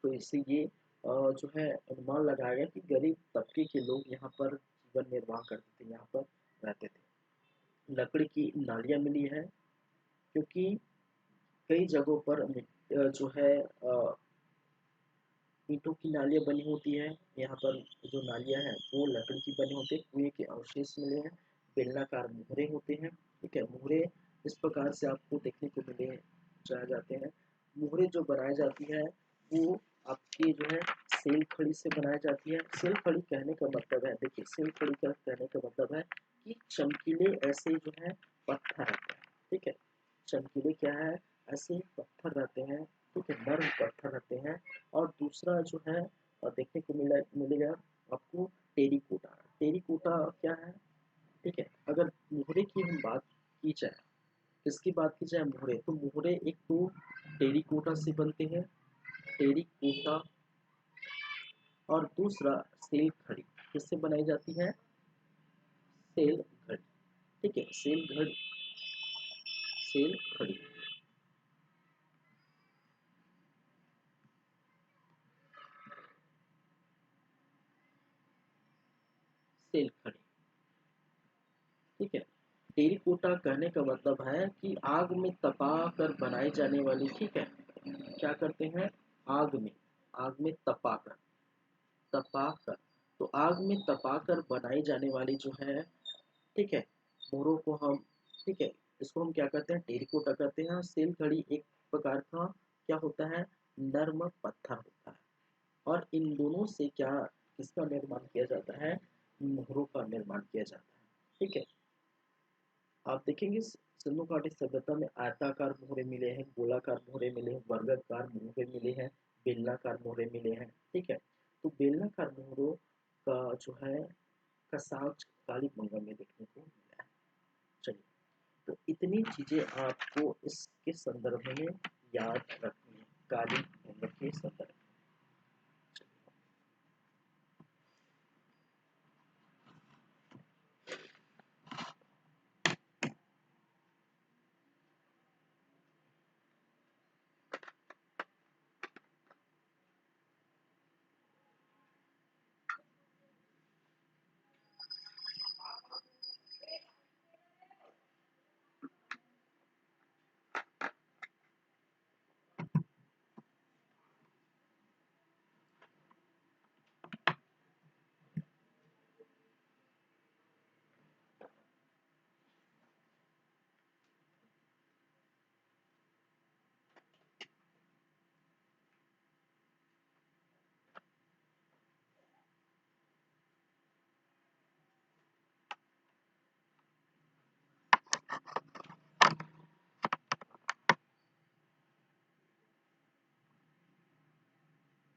तो इससे ये जो है अनुमान लगाया गया कि गरीब तबके के लोग यहाँ पर जीवन निर्वाह करते थे, यहाँ पर रहते थे। लकड़ी की नालियाँ मिली है, क्योंकि कई जगहों पर जो है ईंटों की नालियाँ बनी होती है, यहाँ पर जो नालियाँ हैं वो लकड़ी की बनी होती है। कुएं के अवशेष मिले हैं, बेलनाकार मुहरे होते हैं, ठीक है। मुहरे इस प्रकार से आपको देखने को मिले जाए जाते हैं। मुहरे जो बनाई जाती है वो आपकी जो है सेल खड़ी से बनाई जाती है। सेल खड़ी कहने का मतलब है, देखिए सेल खड़ी का कहने का मतलब है कि चमकीले ऐसे जो है पत्थर रहते हैं, ठीक है। चमकीले क्या है, ऐसे पत्थर रहते हैं, ठीक है, नर्म पत्थर रहते हैं। और दूसरा जो है देखने को मिलेगा आपको टेरिकोटा। टेरिकोटा क्या है, ठीक है। अगर मोहरे की हम बात की जाए, किसकी बात की जाए, मोहरे, तो मोहरे एक तो टेरिकोटा से बनते हैं, टेरिकोटा। और दूसरा सेल खड़ी, किससे बनाई जाती है, सेल घड़ी, ठीक है। सेल घड़ी, सेल खड़ी, सेल खड़ी, ठीक है। टेरिकोटा कहने का मतलब है कि आग में तपा कर बनाई जाने वाली, ठीक है। क्या करते हैं, आग में, आग में तपा कर, तपा कर, तो आग में तपा कर बनाई जाने वाली जो है, ठीक है, मोरों को हम, ठीक है, इसको हम क्या करते हैं, टेरिकोटा करते हैं। और सेल घड़ी एक प्रकार का क्या होता है, नर्म पत्थर होता है। और इन दोनों से क्या, किसका निर्माण किया जाता है, मोहरों का निर्माण किया जाता है, ठीक है। आप देखेंगे सिंधु घाटी सभ्यता में आयताकार मोहरे मिले हैं, गोलाकार मोहरे मिले हैं, वर्गाकार मोहरे मिले हैं, बेलनाकार मोहरे मिले हैं, ठीक है। तो बेलनाकार मोहरों का जो है का साक्ष्य काली गंगा में देखने को मिला है। चलिए, तो इतनी चीजें आपको इसके संदर्भ में याद रखनी है, काली गंगा के संदर्भ में।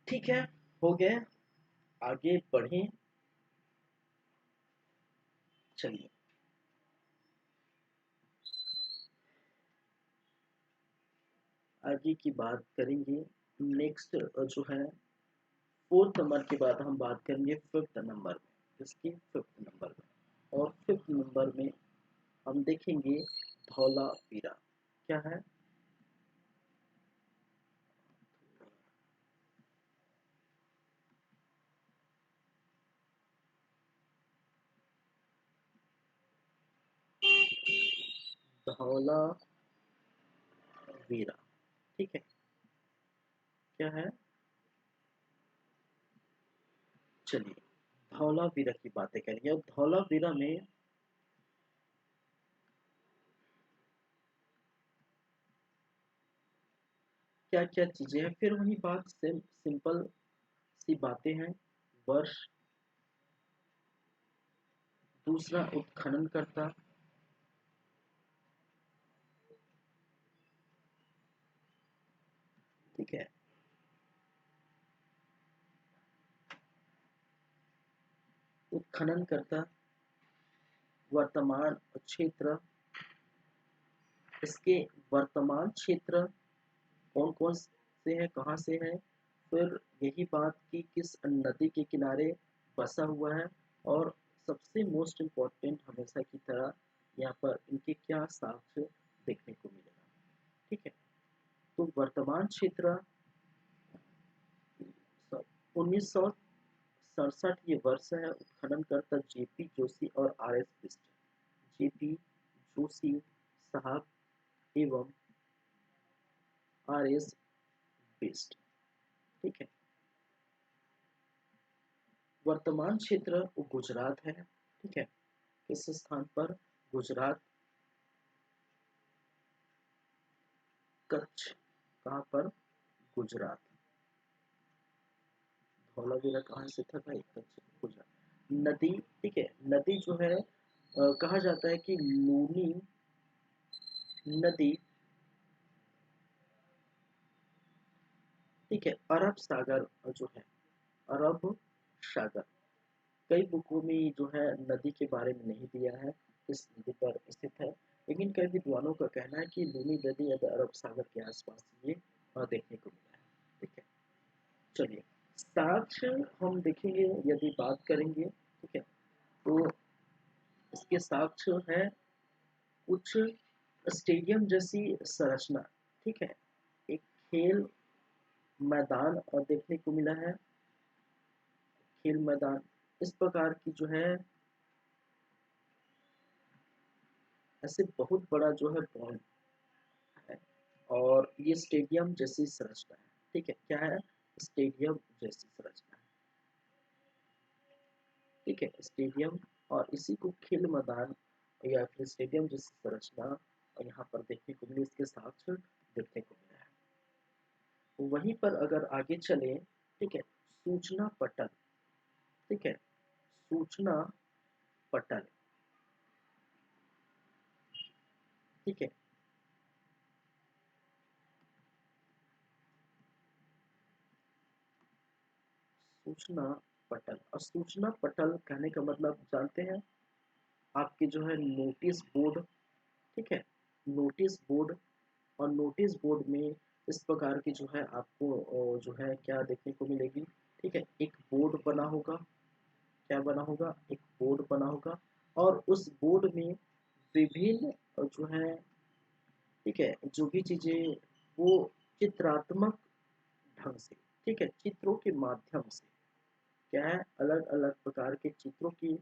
ठीक है, हो गए, आगे बढ़े। चलिए, आगे की बात करेंगे। नेक्स्ट जो है 4th नंबर के बाद हम बात करेंगे 5th नंबर में, इसके 5th नंबर में। और 5th नंबर में हम देखेंगे धौला वीरा। क्या है, धौला वीरा, ठीक है। क्या है, चलिए धौला वीरा की बातें करेंगे। अब धौला वीरा में क्या क्या चीजें हैं, फिर वही बात, सिंपल सी बातें हैं। वर्ष, दूसरा उत्खनन करता, ठीक है। उत्खनन करता, वर्तमान क्षेत्र, इसके वर्तमान क्षेत्र कौन कौन से है, कहाँ से है, फिर यही बात कि किस नदी के किनारे बसा हुआ है, और सबसे मोस्ट इम्पोर्टेंट हमेशा की तरह यहाँ पर इनके क्या साक्ष्य देखने को मिलेगा। ठीक है, तो वर्तमान क्षेत्र 1967 ये वर्ष है। उत्खनन करता जेपी जोशी और R S Bisht. JP Joshi साहब एवं आर एस बिस्ट। ठीक है, वर्तमान क्षेत्र गुजरात है। ठीक है, किस स्थान पर? गुजरात, कच्छ। कहाँ पर? गुजरात। धौलावीरा कहाँ से था भाई? कच्छ, गुजरात। नदी, ठीक है, नदी जो है कहा जाता है कि लूनी नदी, ठीक है, अरब सागर जो है, अरब सागर, कई बुकों में जो है नदी के बारे में नहीं दिया है, इस नदी पर स्थित है, लेकिन कई विद्वानों का कहना है कि लूनी नदी अरब सागर के आसपास ये देखने को मिला है। ठीक है, चलिए साक्ष्य हम देखेंगे, यदि बात करेंगे, ठीक है, तो इसके साक्ष्य है कुछ स्टेडियम जैसी संरचना। ठीक है, एक खेल मैदान और देखने को मिला है, खेल मैदान इस प्रकार की जो है, ऐसे बहुत बड़ा जो है बॉल है, और ये स्टेडियम जैसी संरचना है। ठीक है, क्या है? स्टेडियम जैसी संरचना है। ठीक है, स्टेडियम, और इसी को खेल मैदान या फिर स्टेडियम जैसी संरचना और यहाँ पर देखने को मिले, इसके साक्ष्य देखने को मिला है। वहीं पर अगर आगे चले, ठीक है, सूचना पटल, ठीक है, सूचना पटल, ठीक है, सूचना पटल। और सूचना पटल कहने का मतलब जानते हैं, आपके जो है नोटिस बोर्ड, ठीक है, नोटिस बोर्ड, और नोटिस बोर्ड में इस प्रकार की जो है आपको जो है क्या देखने को मिलेगी। ठीक है, एक बोर्ड बना होगा, क्या बना होगा? एक बोर्ड बना होगा, और उस बोर्ड में विभिन्न जो है, ठीक है, जो भी चीजें वो चित्रात्मक ढंग से, ठीक है, चित्रों के माध्यम से, क्या है, अलग अलग प्रकार के चित्रों के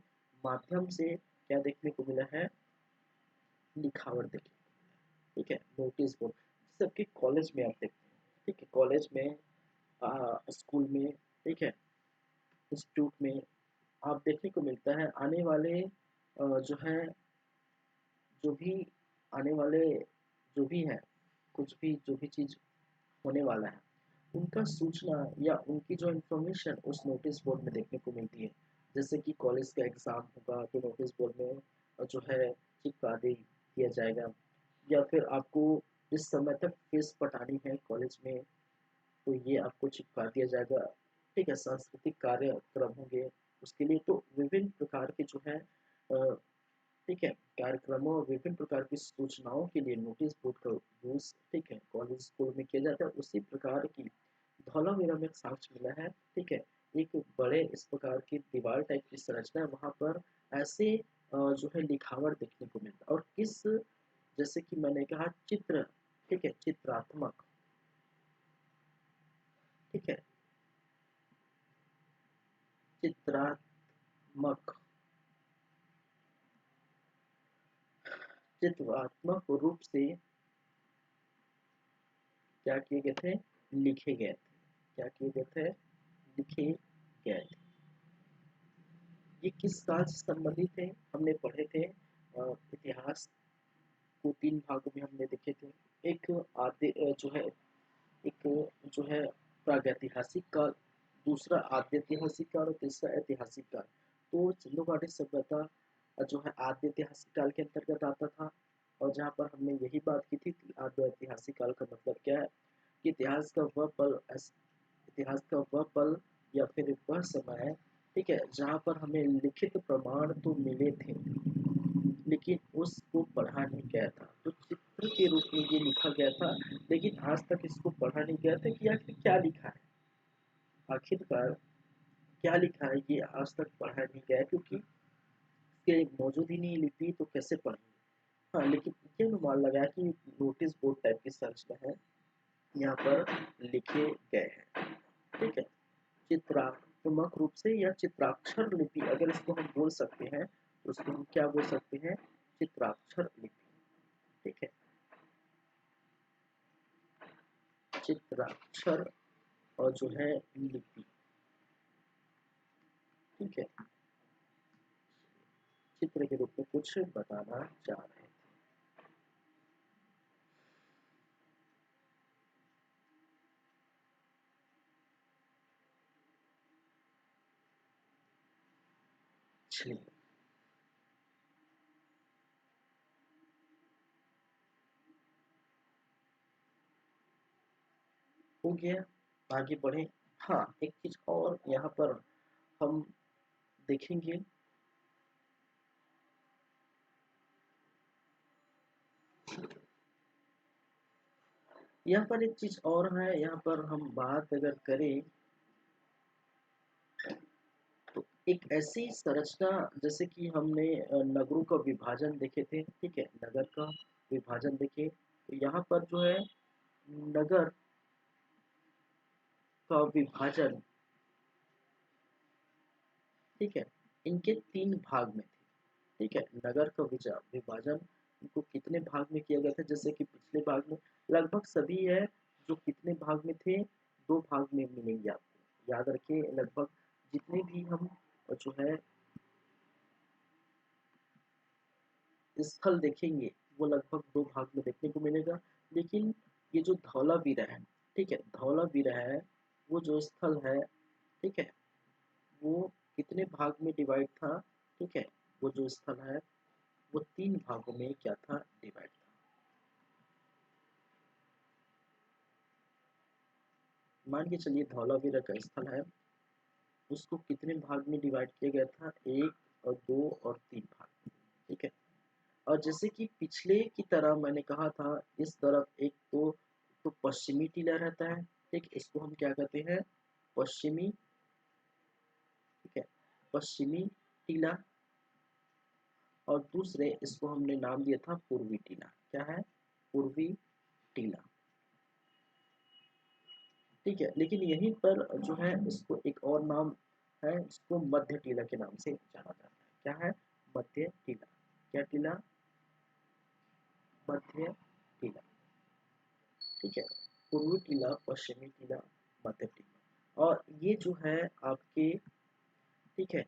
माध्यम से क्या देखने को मिला है? लिखावट देखने को मिला। ठीक है, नोटिस बोर्ड सबके कॉलेज में आप देखते हैं। ठीक है, कॉलेज में, स्कूल में, ठीक है, इंस्टीट्यूट में आप देखने को मिलता है, आने वाले जो है, जो भी आने वाले जो भी है, कुछ भी जो भी चीज होने वाला है, उनका सूचना या उनकी जो इन्फॉर्मेशन उस नोटिस बोर्ड में देखने को मिलती है। जैसे कि कॉलेज का एग्जाम होगा तो नोटिस बोर्ड में जो है चिपका दे दिया जाएगा, या फिर आपको इस समय तक फीस पटानी है कॉलेज में, तो ये आपको चिपका दिया जाएगा। ठीक है, सांस्कृतिक कार्यक्रम होंगे उसके लिए, तो विभिन्न प्रकार के जो है ठीक है, कार्यक्रमों और विभिन्न प्रकार की सूचनाओं के लिए नोटिस बोर्ड का यूज, ठीक है, कॉलेज स्कूल में किया जाता है। उसी प्रकार की धौलावीरा में एक साक्ष्य मिला है। ठीक है, एक बड़े इस प्रकार की दीवार टाइप की संरचना है, वहां पर ऐसे जो है लिखावट देखने को मिलता है, और किस, जैसे कि मैंने कहा चित्र, ठीक है, चित्रात्मक, ठीक है, चित्रात्मक, चित्रात्मक रूप से क्या किए गए थे? लिखे गए थे। क्या किए गए थे? लिखे गए थे। ये किस काल से संबंधित है? हमने पढ़े थे इतिहास को तीन भागों में हमने देखे थे। एक आदि जो है, एक जो है प्रागैतिहासिक काल, दूसरा आद्यैतिहासिक काल, और तीसरा ऐतिहासिक काल। तो सिंधु घाटी सभ्यता जो है आद्यैतिहासिक काल के अंतर्गत आता था, और जहाँ पर हमने यही बात की थी कि आद्यैतिहासिक काल का मतलब क्या है, कि इतिहास का वह पल या फिर वह समय है, ठीक है, जहाँ पर हमें लिखित प्रमाण तो मिले थे, लेकिन उसको पढ़ा नहीं गया था, तो चित्र के रूप में ये लिखा गया था, लेकिन आज तक इसको पढ़ा नहीं गया था कि आखिर क्या लिखा है। आखिरकार क्या लिखा है ये आज तक पढ़ा नहीं गया, क्योंकि इसके मौजूद ही नहीं लिपि, तो कैसे पढ़ेंगे। हाँ, लेकिन ये अनुमान लगाया कि नोटिस बोर्ड टाइप की सर्च में है, यहाँ पर लिखे गए हैं। ठीक है, चित्रात्मक रूप से या चित्राक्षर लिपि, अगर इसको हम बोल सकते हैं तो उसको हम क्या बोल सकते हैं, चित्राक्षर लिपि। ठीक है, चित्राक्षर और जो है लिपि। ठीक है, चित्र के रूप में कुछ बताना चाह रहे हैं। चलिए, हो गया, आगे बढ़े। हाँ, एक चीज और यहाँ पर हम देखेंगे। यहाँ पर एक चीज और है, यहाँ पर हम बात अगर करें तो एक ऐसी संरचना, जैसे कि हमने नगरों का विभाजन देखे थे। ठीक है, नगर का विभाजन देखे, तो यहाँ पर जो है नगर का विभाजन, ठीक है, इनके 3 भाग में थे। ठीक है, नगर का विभाजन इनको कितने भाग में किया गया था, जैसे कि पिछले भाग में लगभग सभी है, जो कितने भाग में थे, 2 भाग में मिलेंगे आपको, याद रखिए। लगभग जितने भी हम जो है स्थल देखेंगे, वो लगभग 2 भाग में देखने को मिलेगा। लेकिन ये जो धौलावीरा है, ठीक है, धौलावीरा है, वो जो स्थल है, ठीक है, वो कितने भाग में डिवाइड था, ठीक है, वो जो स्थल है वो 3 भागों में क्या था, डिवाइड था। मान के चलिए धौलावीरा का स्थल है, उसको कितने भाग में डिवाइड किया गया था, 1 और 2 और 3 भाग में। ठीक है, और जैसे कि पिछले की तरह मैंने कहा था, इस तरफ एक तो पश्चिमी टीला रहता है। ठीक, इसको हम क्या कहते हैं, पश्चिमी। ठीक है, पश्चिमी टीला। और दूसरे इसको हमने नाम दिया था पूर्वी टीला। क्या है, पूर्वी टीला। ठीक है, लेकिन यहीं पर जो है इसको एक और नाम है, इसको मध्य टीला के नाम से जाना जाता है। क्या है, मध्य टीला। क्या टीला, मध्य टीला। ठीक है, पूर्वी टीला, पश्चिमी टीला, मध्य टीला। और ये जो है आपके, ठीक है,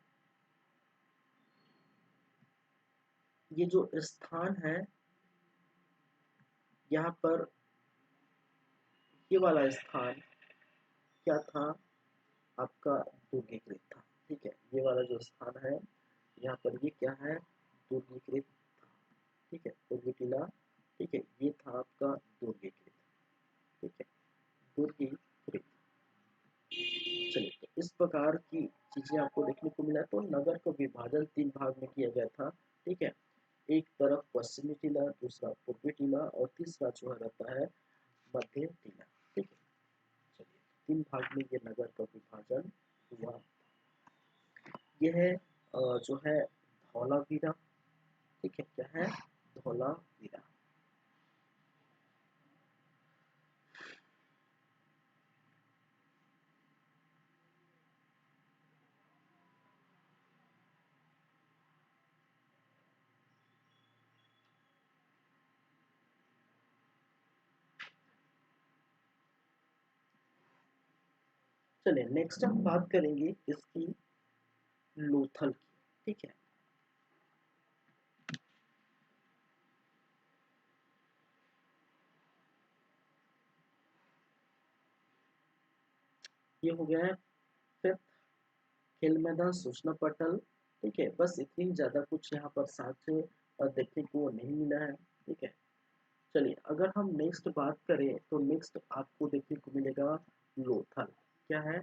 ये जो स्थान है यहाँ पर, ये वाला स्थान क्या था, आपका दुर्गीकृत था। ठीक है, ये वाला जो स्थान है यहाँ पर, ये क्या है, दुर्गीकृत था। ठीक है, पूर्वी टीला। ठीक है, ये था आपका दुर्गीकृत। ठीक है, दुर्गीकृत। चलिए, तो इस प्रकार की चीजें आपको देखने को मिला। तो नगर का विभाजन 3 भाग में किया गया था। ठीक है, एक तरफ पश्चिमी टीला, दूसरा पूर्वी टीला, और तीसरा जो है रहता है मध्य टीला। ठीक है, चलिए, 3 भाग में ये नगर का विभाजन हुआ। यह है जो है धौलावीरा। ठीक है, क्या है, धौलावीरा। चलिए, नेक्स्ट हम बात करेंगे इसकी, लोथल की। ठीक है, ये हो गया है फिफ्थ, खेल मैदान, सूचना पटल। ठीक है, बस इतनी ज्यादा कुछ यहाँ पर साक्ष्य देखने को नहीं मिला है। ठीक है, चलिए, अगर हम नेक्स्ट बात करें तो नेक्स्ट आपको देखने को मिलेगा लोथल। क्या है,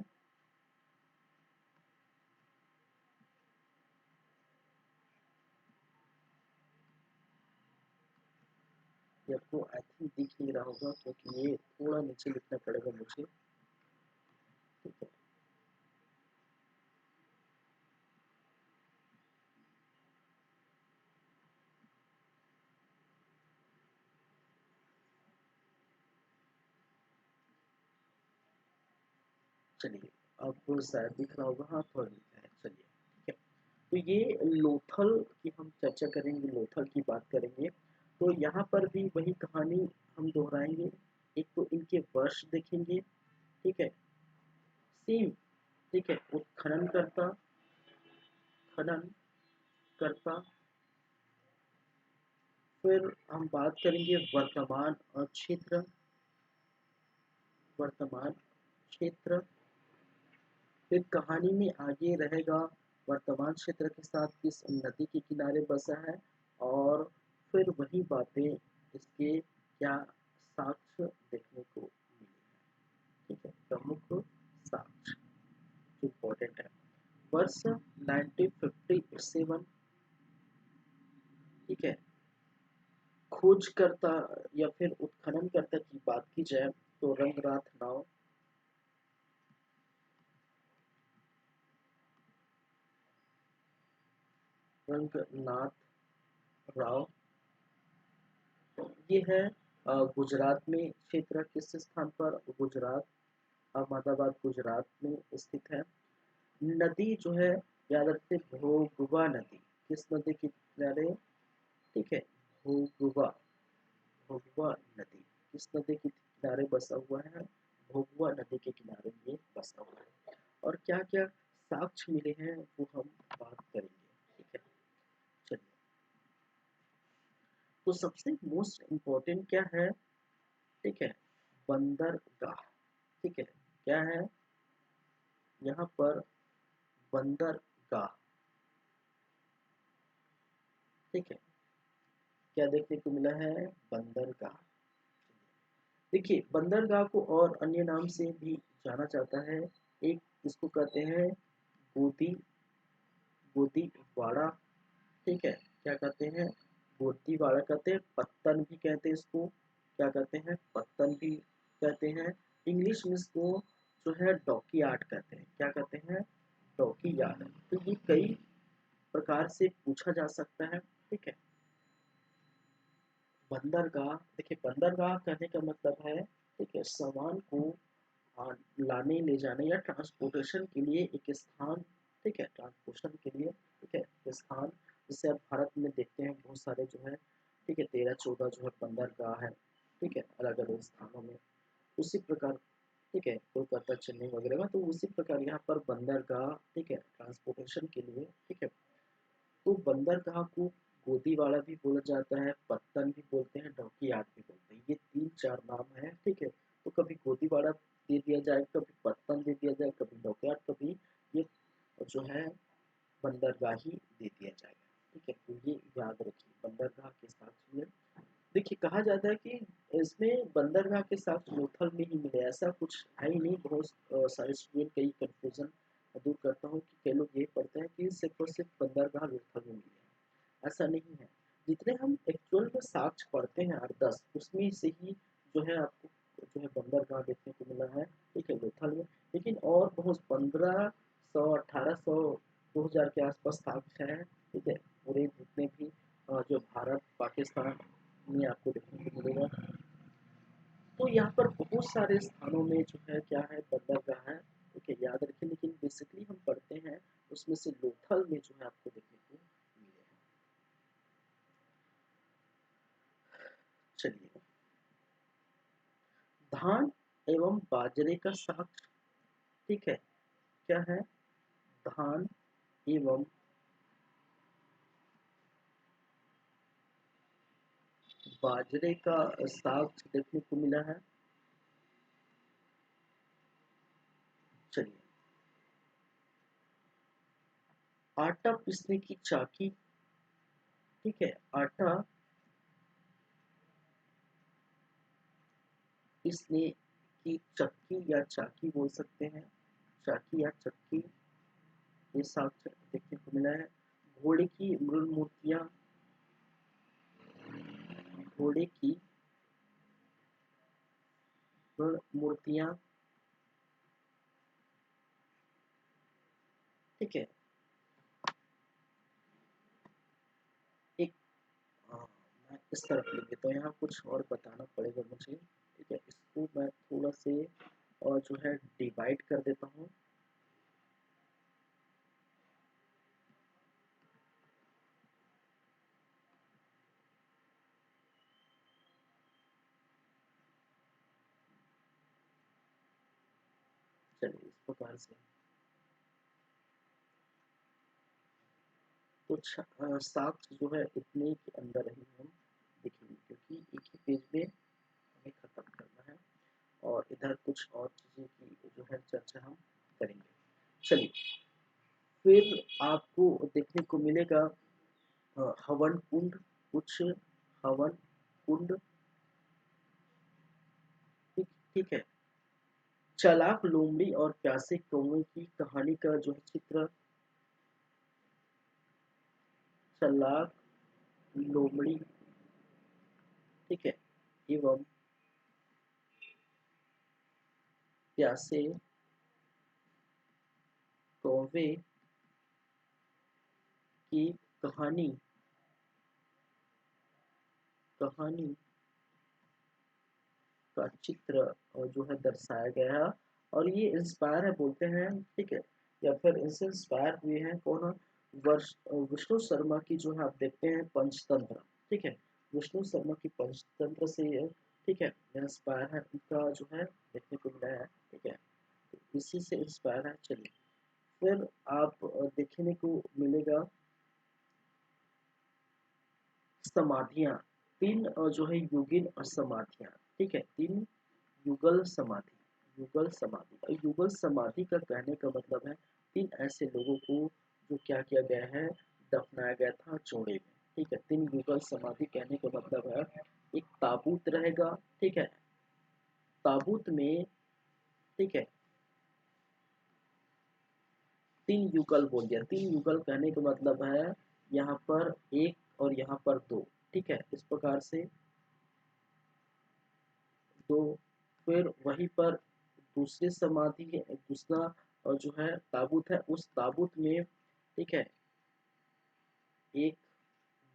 कि आपको आई थिंक दिख नहीं रहा होगा, क्योंकि ये थोड़ा नीचे लिखना पड़ेगा मुझे, ठीक है। चलिए, अब शायद दिख रहा होगा, हाँ थोड़ा दिख रहा है, चलिए ठीक है। तो ये लोथल की हम चर्चा करेंगे, लोथल की बात करेंगे। तो यहाँ पर भी वही कहानी हम दोहराएंगे। एक तो इनके वर्ष देखेंगे, ठीक है, सेम, ठीक है, उत्खनन करता, खनन करता। फिर हम बात करेंगे वर्तमान क्षेत्र, वर्तमान क्षेत्र। फिर कहानी में आगे रहेगा वर्तमान क्षेत्र के साथ किस नदी के किनारे बसा है, और फिर वही बातें, इसके क्या साक्ष्य देखने को मिले, ठीक है, प्रमुख साक्ष्य जो इम्पोर्टेंट है। वर्ष 1957, ठीक है, खोजकर्ता या फिर उत्खननकर्ता की बात की जाए तो रंगनाथ राव, रंगनाथ राव, ये है गुजरात में क्षेत्र, किस स्थान पर, गुजरात, अहमदाबाद गुजरात में स्थित है। नदी जो है, याद रखते, भोगवा नदी, किस नदी के किनारे, ठीक है, भोगवा, भोगवा नदी किस नदी के किनारे बसा हुआ है, भोगवा नदी के किनारे ये बसा हुआ है। और क्या क्या साक्ष्य मिले हैं वो हम बात करेंगे, ठीक है। चलिए, तो सबसे मोस्ट इम्पोर्टेंट क्या है, ठीक है, बंदरगाह, ठीक है, क्या है यहाँ पर, बंदरगाह, ठीक है, क्या देखने को मिला है, बंदरगाह। देखिए, बंदरगाह को और अन्य नाम से भी जाना जाता है। एक इसको कहते हैं गोदी, गोदीवाड़ा, ठीक है, क्या कहते हैं, गोदीवाड़ा कहते हैं, पत्तन भी कहते हैं इसको, क्या कहते हैं, पत्तन भी कहते हैं। इंग्लिश में इसको जो है डॉकी यार्ड कहते हैं, क्या कहते हैं, डॉकी यार्ड। तो ये कई प्रकार से पूछा जा सकता है, ठीक है। बंदरगाह, देखिए बंदरगाह कहने का मतलब है, ठीक है, सामान को लाने ले जाने या ट्रांसपोर्टेशन के लिए एक स्थान, ठीक है, ट्रांसपोर्टेशन के लिए, ठीक है, स्थान। जैसे आप भारत में देखते हैं बहुत सारे जो है, ठीक है, 13-14 जो है बंदरगाह है, ठीक है, अलग अलग स्थानों में। उसी प्रकार, ठीक है, कोलकाता, चेन्नई वगैरह का, तो उसी प्रकार यहाँ पर बंदरगाह, ठीक है, ट्रांसपोर्टेशन के लिए, ठीक है। तो बंदरगाह को गोदीवाड़ा भी बोला जाता है, पत्तन भी बोलते हैं, डॉकयार्ड भी बोलते हैं, ये 3-4 नाम है, ठीक है। तो कभी गोदीवाड़ा दे दिया जाए, कभी पत्तन दे दिया जाए, कभी डॉकयार्ड, कभी ये जो है बंदरगाह ही दे दिया जाएगा, ठीक है। तो ये याद रखिए, बंदरगाह के साथ में, देखिए कहा जाता है कि इसमें बंदरगाह के साथ लोथल में ही मिले, ऐसा कुछ है ही नहीं। बहुत सारे स्टूडेंट कई कंफ्यूजन दूर करता हूँ कि कई लोग ये पढ़ते हैं कि सिर्फ और सिर्फ बंदरगाह लोथल में मिले हैं, ऐसा नहीं है। जितने हम एक्चुअल में साक्ष्य पढ़ते हैं 8-10, उसमें से ही जो है आपको जो है बंदरगाह देखने को मिला है, ठीक है, लोथल में। लेकिन और बहुत 1500, 1800, 2000 के आसपास साक्ष्य हैं, ठीक है, पूरे जितने भी जो भारत पाकिस्तान में आपको देखने को मिलेगा। तो यहाँ पर बहुत सारे स्थानों में जो है क्या है, बंदरगाह है, ठीक है, याद रखिए। लेकिन बेसिकली हम पढ़ते हैं उसमें से लोथल में जो है आपको देखने को मिले हैं। चलिए, धान एवं बाजरे का साक्ष्य, ठीक है, क्या है, धान एवं बाजरे का साक्ष्य देखने को मिला है। चलिए, आटा पीसने की चाकी, ठीक है, आटा पीसने की चक्की या चाकी बोल सकते हैं, चाकी या चक्की, ये साक्ष्य देखने को मिला है। घोड़े की मृण मूर्तियां, घोड़े की मूर्तियां, ठीक है। एक मैं इस तरफ लिख देता हूँ, यहाँ कुछ और बताना पड़ेगा मुझे, ठीक है। इसको मैं थोड़ा से और जो है डिवाइड कर देता हूँ। चलिए इस प्रकार से कुछ साक्ष्य जो है इतने के अंदर ही हम देखेंगे, क्योंकि एक ही पेज में हमें खत्म करना है और इधर कुछ और चीज़ें की जो है चर्चा हम करेंगे। चलिए, फिर आपको देखने को मिलेगा हवन कुंड, कुछ हवन कुंड, ठीक ठीक है। चालाक लोमड़ी और प्यासे कौवे की कहानी का जो है चित्र, चालाक लोमड़ी, ठीक है, एवं प्यासे कौवे की कहानी कहानी का चित्र जो है दर्शाया गया है। और ये इंस्पायर है बोलते हैं, ठीक है, या फिर इनसे इंस्पायर हुए हैं कौन, वर्ष विष्णु शर्मा की जो है आप देखते हैं पंचतंत्र, ठीक है। विष्णु शर्मा की पंचतंत्र से ये, ठीक है, इंस्पायर है, उनका जो है देखने को मिला है, ठीक है। तो इसी से इंस्पायर है। चलिए, फिर आप देखने को मिलेगा समाधियाँ, तीन जो है युगिन और समाधियाँ, ठीक है, तीन युगल समाधि, युगल समाधि। और युगल समाधि का कहने का मतलब है तीन ऐसे लोगों को जो क्या किया गया है, दफनाया गया था जोड़े में, ठीक है। तीन युगल समाधि कहने का मतलब है एक ताबूत रहेगा, ठीक है, ताबूत में, ठीक है, तीन युगल बोल दिया। तीन युगल कहने का मतलब है यहाँ पर एक और यहाँ पर दो, ठीक है, इस प्रकार से दो। फिर वहीं पर दूसरी समाधि है, दूसरा जो है ताबूत है, उस ताबूत में, ठीक है, एक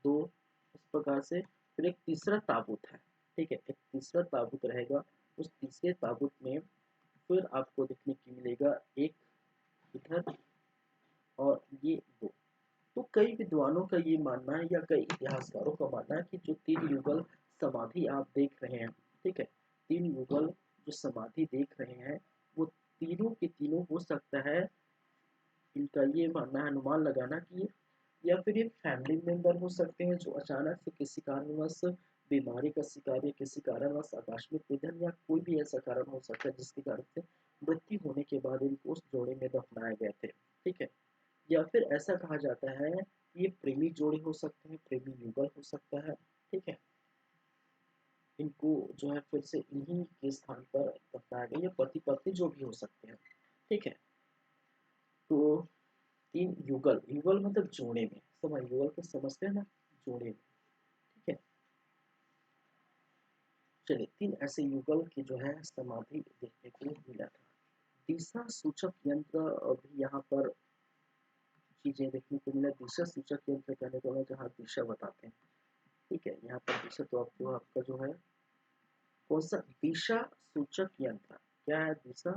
दो, इस प्रकार से। फिर एक तीसरा ताबूत है, ठीक है, एक तीसरा ताबूत रहेगा। उस तीसरे ताबूत में फिर आपको देखने की मिलेगा एक इधर और ये दो। तो कई विद्वानों का ये मानना है या कई इतिहासकारों का मानना है कि जो तीन युगल समाधि आप देख रहे हैं, ठीक है, तीन युगल जो समाधि देख रहे हैं, वो तीनों के तीनों हो सकता है, इनका ये मानना है, अनुमान लगाना कि या फिर ये फैमिली मेंबर हो सकते हैं जो अचानक से किसी कारणवश बीमारी का शिकार या किसी कारणवश आकस्मिक निधन या कोई भी ऐसा कारण हो सकता है जिसके कारण से मृत्यु होने के बाद इनको उस जोड़े में दफनाए गए थे, ठीक है। या फिर ऐसा कहा जाता है कि ये प्रेमी जोड़े हो सकते हैं, प्रेमी युगल हो सकता है, ठीक है। इनको जो है फिर से इन्हीं के स्थान पर दफनाया गया, या पति पत्नी जो भी हो सकते हैं, ठीक है। तो तीन युगल, युगल मतलब जोड़े में, समझ युगल को समझते हैं ना, जोड़े में, ठीक है। चलिए, तीन ऐसे युगल की जो है समाधि देखने को मिला था। दिशा सूचक यंत्र भी यहाँ पर चीजें देखने को मिला। दिशा सूचक यंत्र कहने को जहाँ दिशा बताते हैं, ठीक है, यहाँ पर दिशा तो आपको आपका जो है कौन सा दिशा सूचक यंत्र, क्या है दिशा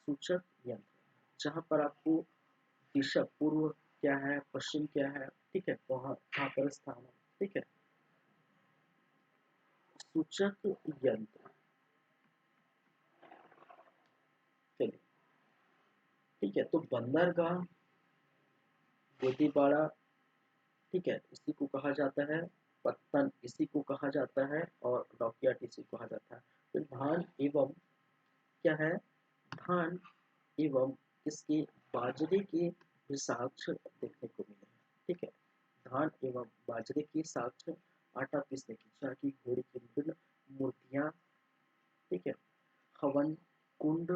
सूचक यंत्र, जहाँ पर आपको दिशा पूर्व क्या है, पश्चिम क्या है, ठीक है, वहाँ वहाँ पर स्थान है, ठीक है। सूचक यंत्र, चलिए, ठीक है। तो बंदरगाह, गोदीपाड़ा, ठीक है, इसी को कहा जाता है। पत्तन इसी को कहा जाता है और डॉकयार्ड इसी को कहा जाता है। तो धान एवं क्या है, धान एवं इसके बाजरे के भी साक्ष्य देखने को मिले हैं, ठीक है। धान एवं बाजरे के साक्ष्य, आटा पीसने की चाकी, घोड़ी की विभिन्न मूर्तियां, ठीक है, हवन कुंड,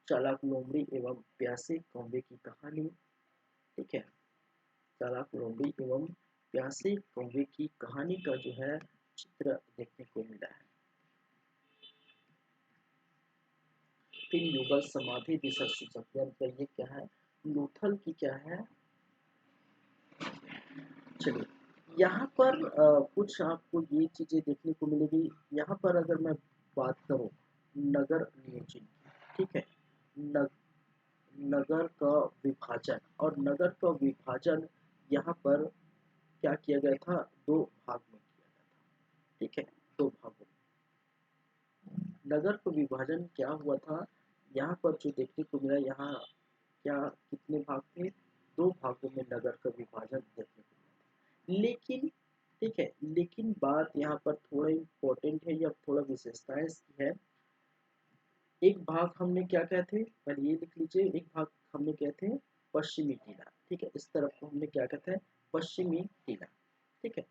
चालाक लोमड़ी एवं प्यासे कौवे की कहानी, ठीक है, चालाक लोमड़ी एवं प्यासे कौवे की कहानी का जो है चित्र देखने को मिला है। तीन युगल समाधि दिशा सूचक ये क्या है, लूथल की क्या है। चलिए यहाँ पर कुछ आपको ये चीजें देखने को मिलेगी। यहाँ पर अगर मैं बात करूँ नगर नियोजन की, ठीक है, नग, नगर का विभाजन, और नगर का विभाजन यहाँ पर क्या किया गया था, दो भाग में किया गया था, ठीक है, दो भागों में नगर का विभाजन क्या हुआ था। यहाँ पर जो देखने को मिला, यहाँ क्या कितने भाग थे, दो भागों में नगर का विभाजन देखने को मिला। लेकिन ठीक है, लेकिन बात यहाँ पर थोड़ा इम्पोर्टेंट है या थोड़ा विशेषता इसकी है। एक भाग हमने क्या कहते, पहले ये लिख लीजिए, एक भाग हमने कहते हैं पश्चिमी टीला, ठीक है, इस तरफ को हमने क्या कहते हैं, पश्चिमी टीला, ठीक है,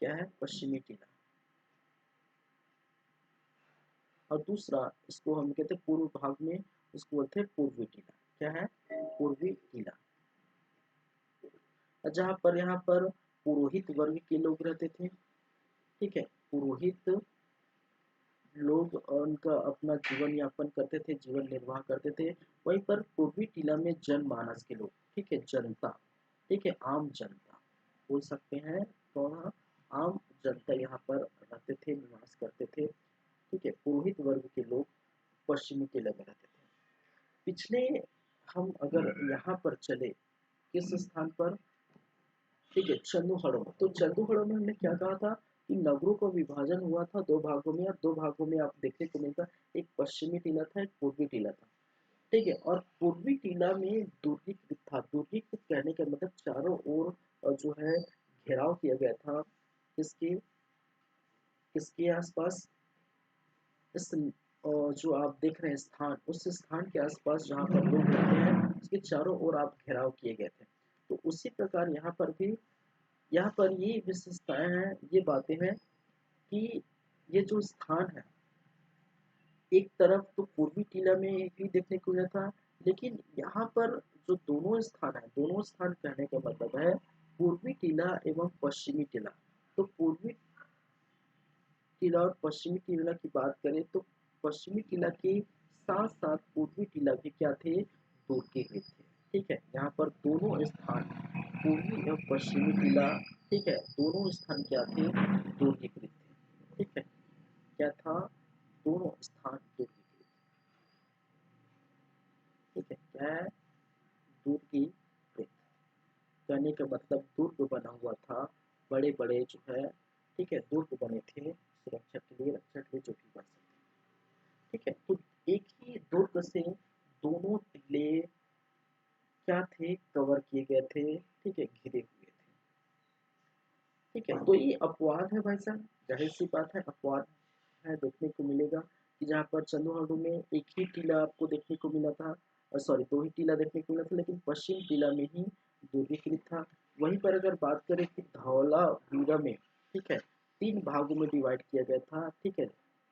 क्या है, पश्चिमी टीला। और दूसरा इसको हम कहते हैं पूर्व भाग में, इसको बोलते हैं पूर्वी टीला, क्या है, पूर्वी टीला। जहाँ पर यहाँ पर पुरोहित वर्ग के लोग रहते थे, ठीक है, पुरोहित लोग उनका अपना जीवन यापन करते थे, जीवन निर्वाह करते थे। वहीं पर पूर्वी टीला में जनमानस के लोग, ठीक है, जनता, ठीक है, आम जनता बोल सकते हैं, कौन, आम जनता यहाँ पर रहते थे, निवास करते थे, ठीक है, पुरोहित वर्ग के लोग पश्चिमी टीला में रहते थे। पिछले हम अगर यहाँ पर चले किस स्थान पर, ठीक है, चंदूहड़ो, तो चंदूहड़ो में हमने क्या कहा था कि नगरों का विभाजन हुआ था दो भागों में, और दो भागों में आप देखने को मिलता, एक पश्चिमी टीला था, एक पूर्वी टीला था, ठीक है, और पूर्वी टीला में दुर्गीकृत था। दुर्गीकृत कहने का मतलब चारों ओर जो है घेराव किया गया था, किसके, किसके आसपास, इस जो आप देख रहे हैं स्थान, उस स्थान के आसपास जहाँ पर लोग रहते हैं उसके चारों ओर आप घेराव किए गए थे। तो उसी प्रकार यहाँ पर भी, यहाँ पर ये विशेषताएं हैं, ये बातें हैं कि ये जो स्थान है, एक तरफ तो पूर्वी टीला में भी देखने को मिला था, लेकिन यहाँ पर जो दोनों स्थान है, दोनों स्थान कहने का मतलब है पूर्वी टीला एवं पश्चिमी टीला। तो पूर्वी टीला और पश्चिमी टीला की बात करें तो पश्चिमी टीला के साथ साथ पूर्वी टीला भी क्या थे, दूरकीकृत थे, ठीक है, यहाँ पर दोनों स्थान पूर्वी एवं पश्चिमी टीला, ठीक है, दोनों स्थान क्या थे, दूरकीकृत थे, ठीक है, क्या था, दोनों स्थान दूरकीकृत, ठीक है, क्या है, दूरकीकृत कहने का मतलब दुर्ग बना हुआ था, बड़े बड़े जो है, ठीक है, दुर्ग बने थे सुरक्षा के लिए, रक्षा के लिए, जो भी बन सकते, ठीक है। तो एक ही दुर्ग से दोनों टीले क्या थे, कवर किए गए थे, ठीक है, घिरे हुए थे, ठीक है। तो ये अपवाद है भाई साहब, जाहिर सी बात है, अपवाद है, देखने को मिलेगा कि जहाँ पर चंद्रहाडु में एक ही टीला आपको देखने को मिला था, सॉरी दो ही टीला देखने को मिला था, लेकिन पश्चिम टीला में ही दूरबीकृत था। वहीं पर अगर बात करें कि धौला वीरा में, ठीक है, तीन भागों में डिवाइड किया गया था, ठीक है,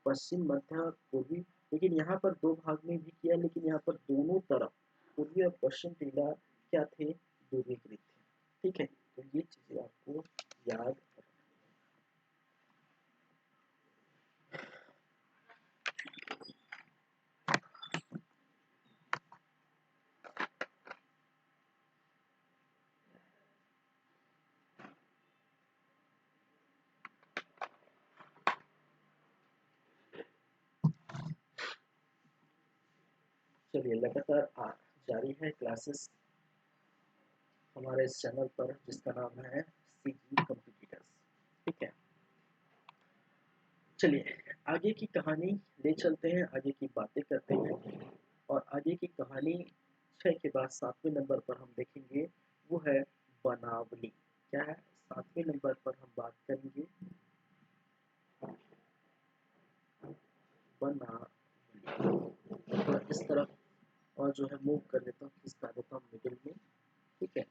पश्चिम, मध्य और पूर्वी, लेकिन यहाँ पर दो भाग में भी किया, लेकिन यहाँ पर दोनों तरफ पूर्वी और पश्चिम टीला क्या थे, दूरबीकृत थे, ठीक है। तो ये चीजें आपको याद, चलिए लगातार जारी है क्लासेस हमारे इस चैनल पर, जिसका नाम है सीजी कंप्यूटर्स, ठीक है। चलिए आगे की कहानी ले चलते हैं, आगे की बातें करते हैं, और आगे की कहानी 6 के बाद 7वें नंबर पर हम देखेंगे, वो है बनावली। क्या है, 7वें नंबर पर हम बात करेंगे बनावली। थोड़ा इस तरफ और जो है मूव कर देता हूँ, खिसका देता हूँ मिडिल में, ठीक है,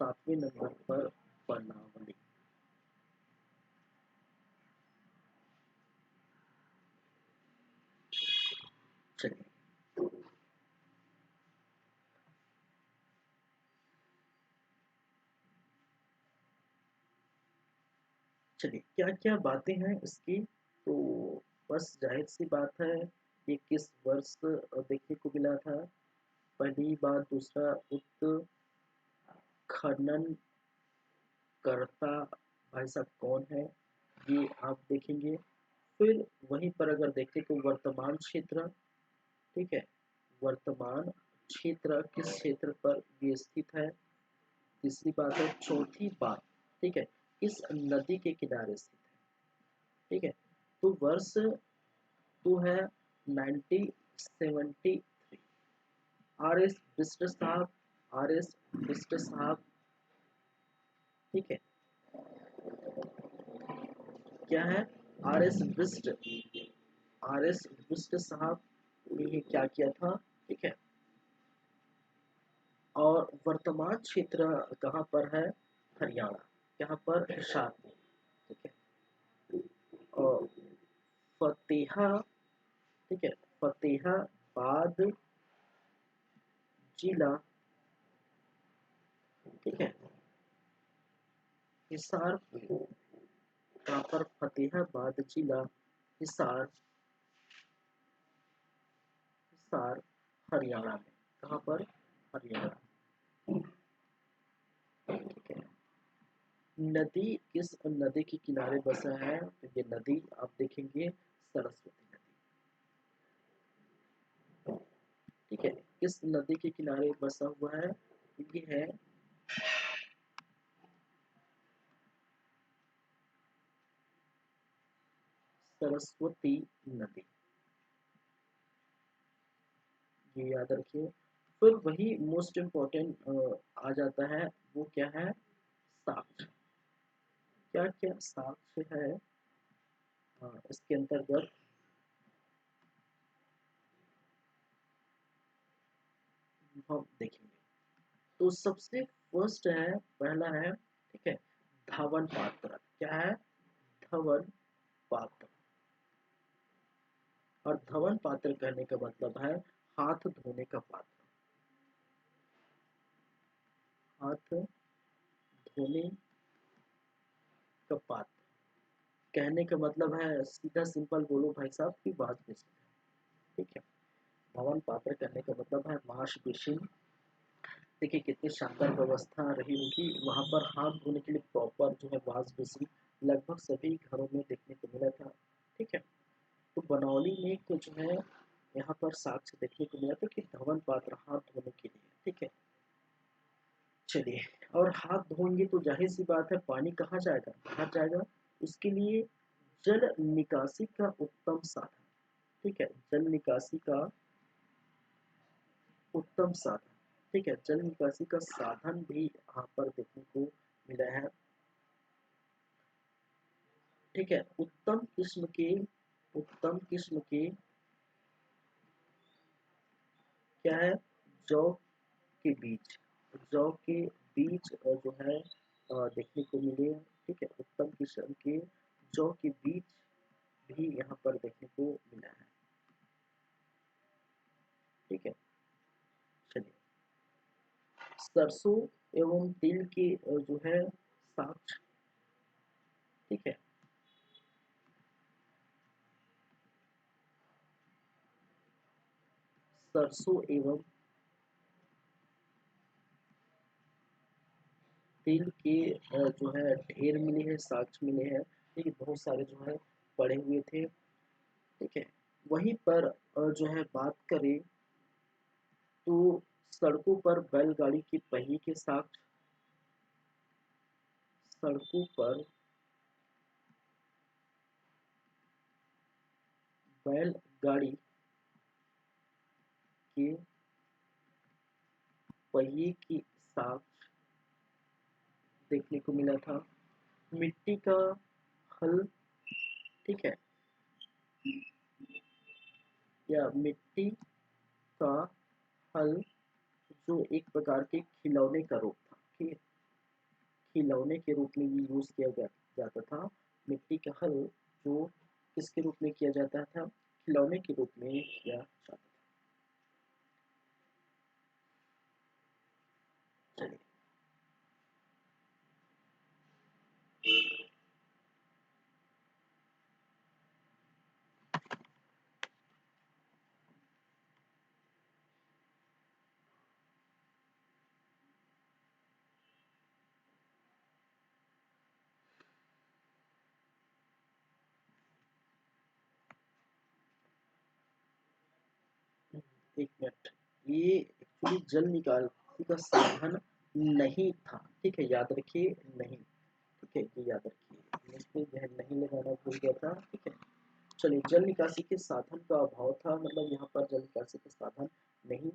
7वें नंबर पर बनावली। चलिए चलिए क्या क्या बातें हैं इसकी, तो बस जाहिर सी बात है ये किस वर्ष देखने को मिला था? पहली बार। दूसरा, उत्खनन करता भाई साहब कौन है, ये आप देखेंगे। फिर वहीं पर अगर देखें तो वर्तमान क्षेत्र, ठीक है, वर्तमान क्षेत्र किस क्षेत्र पर ये स्थित है। तीसरी बात है, चौथी बात, ठीक है, किस नदी के किनारे स्थित है, ठीक है। तो वर्ष तो है 1973। आर एस बिस्ट साहब, आर एस बिस्ट साहब, ठीक है, क्या है, R S Bisht, R S Bisht साहब ने क्या किया था, ठीक है। और वर्तमान क्षेत्र कहाँ पर है, हरियाणा, यहाँ पर हिसार में, ठीक है। और फतेहा, ठीक है, फतेहाबाद जिला, ठीक है, हिसार, कहाँ पर, फतेहाबाद जिला, हिसार, हिसार हरियाणा में, कहाँ पर, हरियाणा, ठीक है। नदी किस नदी के किनारे बसा है, तो ये नदी आप देखेंगे सरस्वती नदी, ठीक है। किस नदी के किनारे बसा हुआ है, ये है सरस्वती नदी, ये याद रखिए। फिर वही मोस्ट इम्पोर्टेंट आ जाता है, वो क्या है, साक्ष्य। क्या क्या साक्ष्य है इसके अंतर्गत, हम देखेंगे। तो सबसे फर्स्ट है, पहला है, ठीक है, धवन पात्र। क्या है, धवन पात्र। और धवन पात्र कहने का मतलब है हाथ धोने का पात्र, हाथ धोने का पात्र कहने का मतलब है, सीधा सिंपल बोलो भाई साहब की बात बेसिक है, ठीक है। धवन पात्र कहने का मतलब है वॉश बेसिन। देखिए कितनी शानदार व्यवस्था रही होगी वहां पर, हाथ धोने के लिए प्रॉपर जो है वॉश बेसिन लगभग सभी घरों में देखने को मिला था, ठीक है। तो बनौली में तो जो है यहाँ पर साक्ष्य देखने को मिला था कि धवन पात्र हाथ धोने के लिए, ठीक है। चलिए, और हाथ धोएंगे तो जाहिर सी बात है पानी कहाँ जाएगा, कहाँ जाएगा, उसके लिए जल निकासी का उत्तम साधन, ठीक है, जल निकासी का उत्तम साधन, ठीक है, जल निकासी का साधन भी यहाँ पर देखने को मिला है, ठीक है। उत्तम किस्म के क्या है, जौ के बीज, जौ के बीज जो है देखने को मिले, ठीक है। उत्तम किस्म के जौ के बीज भी यहाँ पर देखने को मिला है, ठीक है। चलिए, सरसों एवं तिल के जो है साक्ष, ठीक है, सरसों एवं तिल के जो है ढेर मिले हैं, साक्ष मिले हैं, ठीक है, बहुत सारे जो है पड़े हुए थे, ठीक है। वहीं पर जो है बात करें तो सड़कों पर बैलगाड़ी के पहिए के साक्ष, सड़कों पर बैलगाड़ी के पहिए की साक्ष देखने को मिला था। मिट्टी का हल, ठीक है, या मिट्टी का हल जो एक प्रकार के खिलौने का रूप था, ठीक है, खिलौने के रूप में ये यूज किया जाता था। मिट्टी का हल जो किसके रूप में किया जाता था, खिलौने के रूप में किया जाता था। चलिए, एक मिनट, ये एक्चुअली जल निकासी का साधन नहीं था, ठीक है, याद रखिए नहीं, ठीक है, ये याद रखिए, इसमें जो है नहीं लगाना भूल गया था, ठीक है। चलिए, जल निकासी के साधन का अभाव था, मतलब यहाँ पर जल निकासी के साधन नहीं,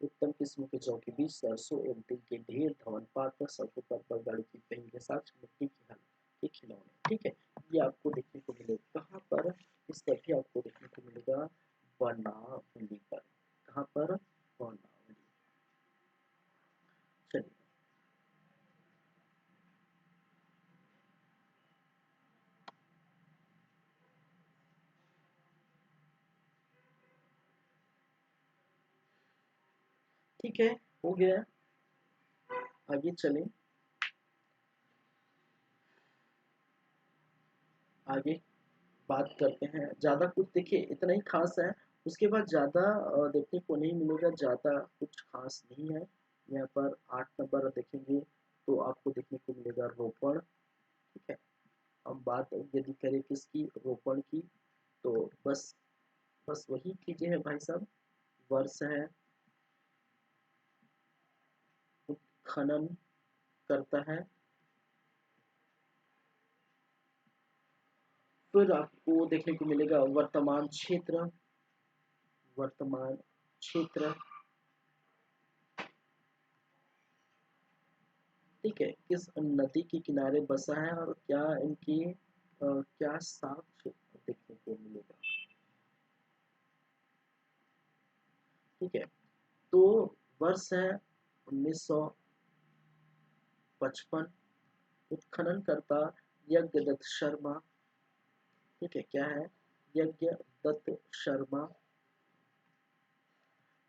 उत्तम किस्म के जौ के बीज, सरसों एवं तिल के ढेर, धवन पात्र, सड़कों पर बैलगाड़ी की पहिए के साथ मिट्टी की हल के खिलौने, ठीक है, ये आपको देखने को मिलेगा कहाँ पर, इस तरह भी आपको देखने को मिलेगा वर्णावली पर, कहाँ पर, वर्णावली। चलिए, ठीक है, हो गया, आगे चलें, आगे बात करते हैं। ज़्यादा कुछ देखिए इतना ही खास है, उसके बाद ज़्यादा देखने को नहीं मिलेगा, ज़्यादा कुछ खास नहीं है। यहाँ पर 8 नंबर देखेंगे तो आपको देखने को मिलेगा रोपण, ठीक है। हम बात यदि करें किसकी, रोपण की, तो बस बस वही चीज़ें हैं भाई साहब, वर्ष है, उत्खनन करता है, फिर आपको देखने को मिलेगा वर्तमान क्षेत्र, वर्तमान क्षेत्र, ठीक है, किस नदी के किनारे बसा है और क्या इनकी क्या साक्ष्य देखने को मिलेगा, ठीक है। तो वर्ष है 1955, उत्खननकर्ता यज्ञदत्त शर्मा, ठीक है, क्या है, यज्ञदत्त शर्मा,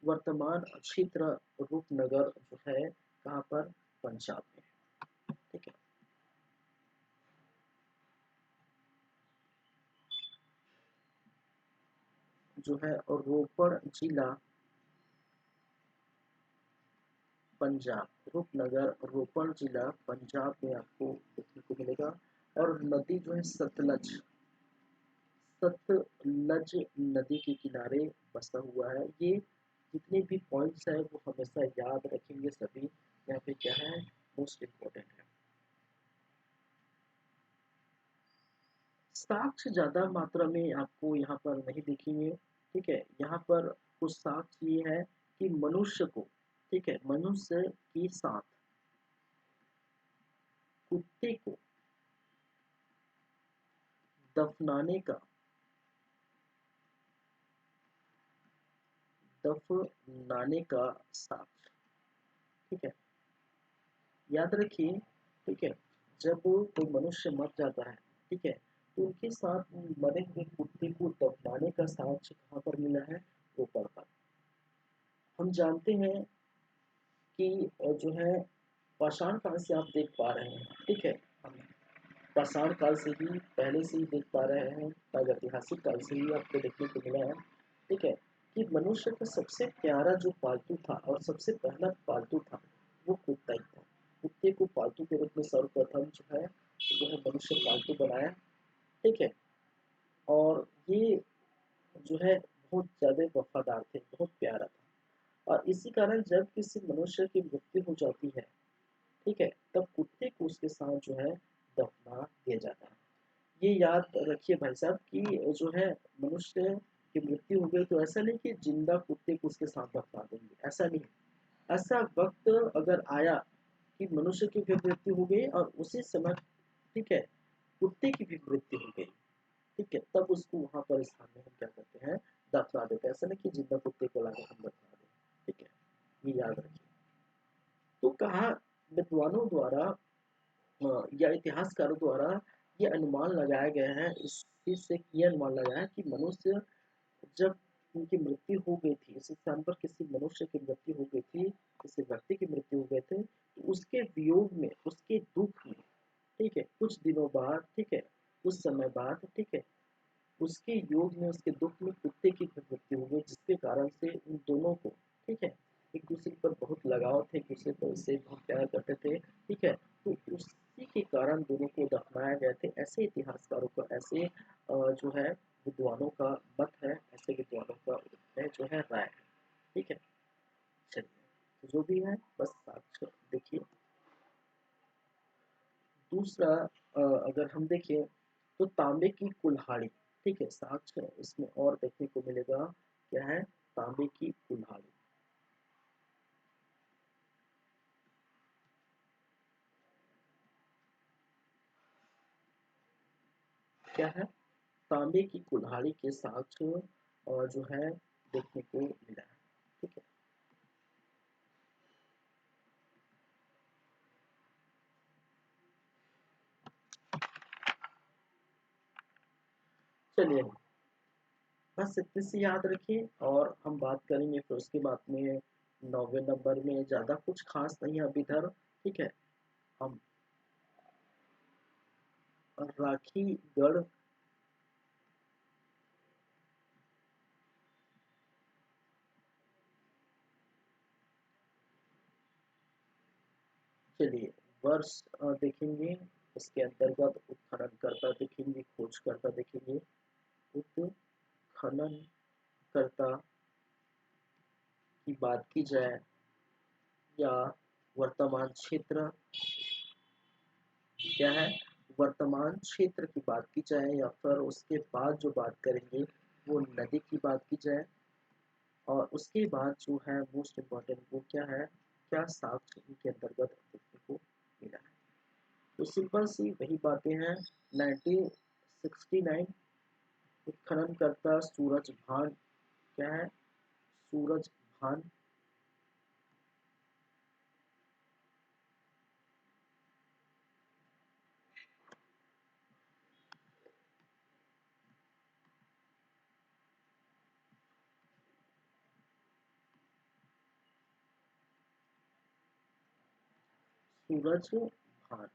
वर्तमान क्षेत्र रूपनगर जो है कहाँ पर, पंजाब में, ठीक है। जो है और रोपड़ जिला पंजाब, रूपनगर रोपड़ जिला पंजाब में आपको देखने को मिलेगा। और नदी जो है सतलज, सतलज नदी के किनारे बसा हुआ है। ये जितने भी पॉइंट्स है वो हमेशा याद रखेंगे सभी, यहाँ पे क्या है, मोस्ट इम्पोर्टेंट है। साक्ष्य ज्यादा मात्रा में आपको यहाँ पर नहीं दिखेंगे, ठीक है। यहाँ पर कुछ साक्ष्य ये है कि मनुष्य को, ठीक है, मनुष्य के साथ कुत्ते को दफनाने का, दफनाने का साक्ष्य, ठीक है, याद रखिए, ठीक है। जब कोई मनुष्य मर जाता है, ठीक है, तो उनके साथ मरे हुए कुत्ते को दफनाने का साक्ष्य कहाँ पर मिला है, ऊपर पर। हम जानते हैं कि जो है पाषाण काल से आप देख पा रहे हैं, ठीक है, हम पाषाण काल से ही पहले से ही देख पा रहे हैं, ऐतिहासिक काल से ही आपको देखने को मिला है, ठीक है, कि मनुष्य का सबसे प्यारा जो पालतू था और सबसे पहला पालतू था वो कुत्ता ही था। कुत्ते को पालतू के रूप में सर्वप्रथम जो है मनुष्य पालतू बनाया, ठीक है। और ये जो है बहुत ज्यादा वफादार थे, बहुत प्यारा था। और इसी कारण जब किसी मनुष्य की मृत्यु हो जाती है, ठीक है, तब कुत्ते को उसके साथ जो है दफना दिया जाता है। ये याद रखिए भाई साहब कि जो है मनुष्य की मृत्यु हो गई तो ऐसा नहीं कि जिंदा कुत्ते को उसके साथ दफना देंगे, ऐसा नहीं। ऐसा वक्त अगर आया कि मनुष्य की भी मृत्यु हो गई और उसी समय, ठीक है, कुत्ते की भी मृत्यु हो गई, ठीक है, तब उसको वहां पर स्थान में हम क्या करते हैं, दफना देते हैं। ऐसा नहीं कि जिंदा कुत्ते को लाकर हम दफना दें, ठीक है, ये याद रखिए। तो कहा विद्वानों द्वारा या इतिहासकारों द्वारा ये अनुमान लगाया गया है, इस चीज से ये अनुमान लगाया है कि मनुष्य जब उनकी मृत्यु हो गई थी, इस स्थान पर किसी मनुष्य की मृत्यु हो गई थी, किसी व्यक्ति की मृत्यु हो गए थे, तो उसके वियोग में, उसके दुख में, ठीक है, कुछ दिनों बाद, ठीक है, कुछ समय बाद, ठीक है, उसके योग में, उसके दुख में कुत्ते की भी मृत्यु हो गई, जिसके कारण से उन दोनों को, ठीक है, एक दूसरे पर बहुत लगाव थे, एक दूसरे पर से बहुत प्यार करते थे, ठीक है। तो उसी के कारण दोनों को दफनाया गए थे, ऐसे इतिहासकारों का, ऐसे जो है विद्वानों का मत है, ऐसे विद्वानों का जो है राय है। ठीक है। चलिए, तो जो भी है बस साक्ष्य देखिए। दूसरा अगर हम देखें तो तांबे की कुल्हाड़ी, ठीक है, साक्ष्य इसमें और देखने को मिलेगा। क्या है? तांबे की कुल्हाड़ी। क्या है? तांबे की कुल्हाड़ी के साक्ष्य और जो है देखने को मिला है। ठीक है। चलिए, बस इतने से याद रखिए और हम बात करेंगे फिर उसके बाद में 9वें नंबर में। ज्यादा कुछ खास नहीं है अभी इधर। ठीक है। हम राखी गढ़। चलिए, वर्ष देखेंगे। इसके अंतर्गत उत्खननकर्ता देखेंगे, खोजकर्ता देखेंगे। उत्खननकर्ता की बात की जाए या वर्तमान क्षेत्र, क्या है, वर्तमान क्षेत्र की बात की जाए या फिर उसके बाद जो बात करेंगे वो नदी की बात की जाए, और उसके बाद जो है मोस्ट इम्पोर्टेंट वो क्या है, क्या साक्ष्य इनके अंतर्गत देखने को मिला है। तो सिंपल सी वही बातें हैं। 1969 उत्खननकर्ता सूरज भान। क्या है? सूरज भान। सूरज भान।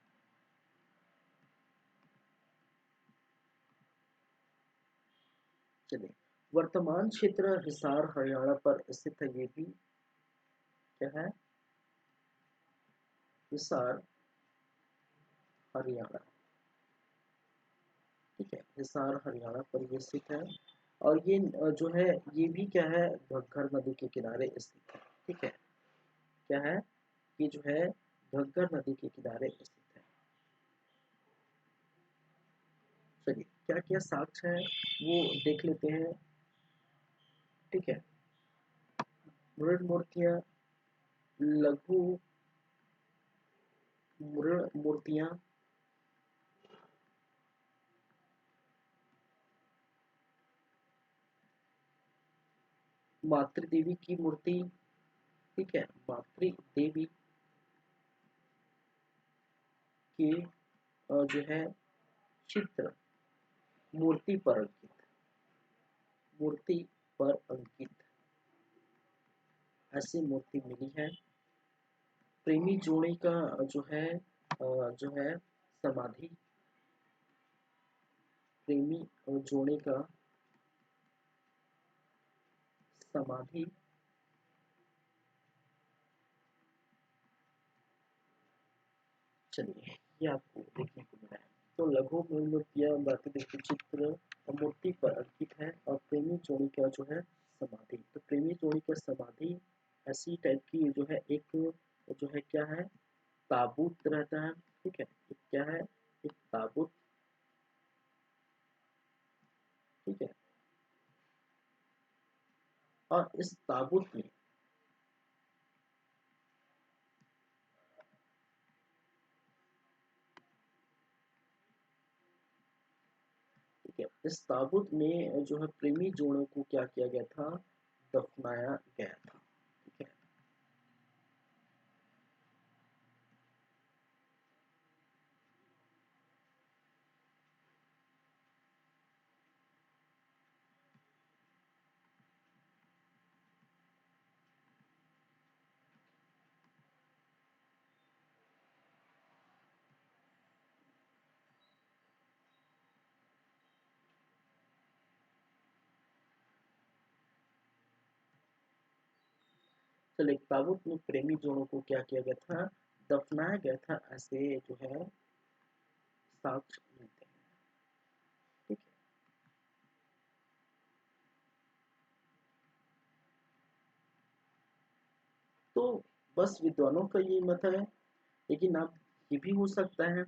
चलिए, वर्तमान क्षेत्र हिसार हरियाणा पर स्थित है। ये भी क्या है? हिसार हरियाणा। ठीक है, हिसार हरियाणा पर ये स्थित है। और ये जो है ये भी क्या है, घग्गर नदी के किनारे स्थित है। ठीक है। क्या है? ये जो है घग्गर नदी के किनारे स्थित है। चलिए, क्या क्या साक्ष्य है वो देख लेते हैं। ठीक है। मृण मूर्तियां, लघु मृण मूर्तियां, मातृ देवी की मूर्ति। ठीक है, मातृ देवी के जो है चित्र मूर्ति पर अंकित, मूर्ति पर अंकित ऐसी मूर्ति मिली है। प्रेमी जोड़े का जो है समाधि, प्रेमी जोड़े का समाधि। चलिए, ये आपको देखने को मिला है। तो लघु मूर्तियां मातृ देवी के चित्र और मूर्ति पर अंकित है, और प्रेमी जोड़ी का जो है समाधि। तो प्रेमी जोड़ी का समाधि ऐसी टाइप की जो है एक जो है क्या है, ताबूत रहता है। ठीक है, एक क्या है, एक ताबूत। ठीक है। और इस ताबूत में ठीक है, इस ताबूत में जो है प्रेमी जोड़ों को क्या किया गया था, दफनाया गया था। ठीक है। चलिए, ताबूत में प्रेमी जोड़ों को क्या किया गया था, दफनाया गया था, ऐसे जो है साक्ष्य मिलते हैं। ठीक है। तो बस विद्वानों का ये मत है, लेकिन आप ये भी हो सकता है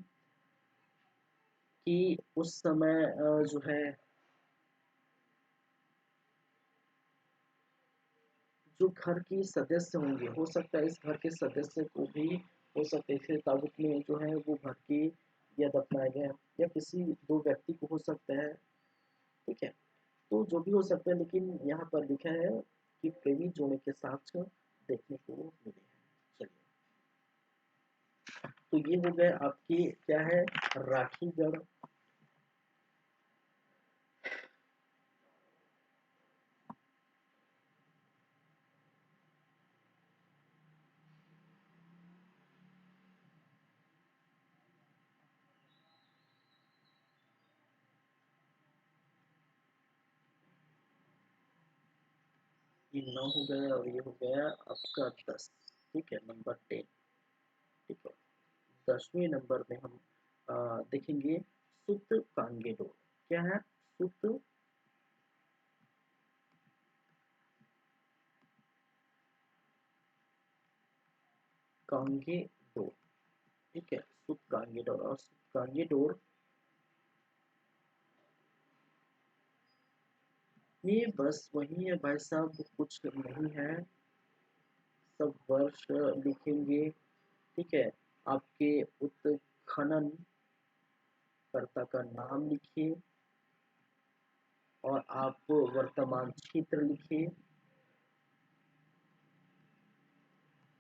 कि उस समय जो है जो घर की सदस्य होंगे, हो सकता है इस घर के सदस्य को भी हो सकता है इस ताबूत में जो है वो भर के या दफनाया गया, या किसी दो व्यक्ति को हो सकता है। ठीक है, तो जो भी हो सकता है, लेकिन यहाँ पर लिखा है कि प्रेमी जोड़े के साक्ष्य देखने को मिले हैं। चलिए, तो ये हो गए आपकी क्या है, राखीगढ़। ये 9 हो गया और ये हो गया आपका 10। ठीक है, नंबर 10। ठीक है, 10वें नंबर में हम देखेंगे सुत कांगेडोर। क्या है? सुत कांगेडोर। ठीक है, सुत कांगेडोर। और सुत कांगेडोर ये बस वही है भाई साहब, कुछ नहीं है, सब वर्ष लिखेंगे। ठीक है, आपके उत्खनन कर्ता का नाम लिखिए और आप वर्तमान क्षेत्र लिखिए।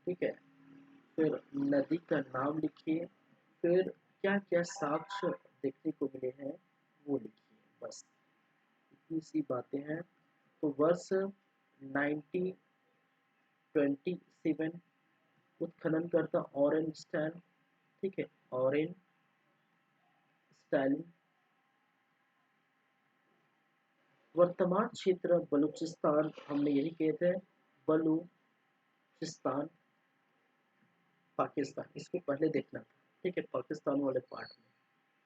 ठीक है, फिर नदी का नाम लिखिए, फिर क्या क्या साक्ष्य देखने को मिले हैं वो लिखिए। बस इतनी सी बातें हैं। तो वर्ष 1927 उत्खनन करता ऑरेंज स्टैन। ठीक है, ऑरेंज स्टाइलिंग। वर्तमान क्षेत्र बलूचिस्तान, हमने यही कहे थे, बलूचिस्तान पाकिस्तान, इसको पहले देखना था। ठीक है, पाकिस्तान वाले पार्ट में।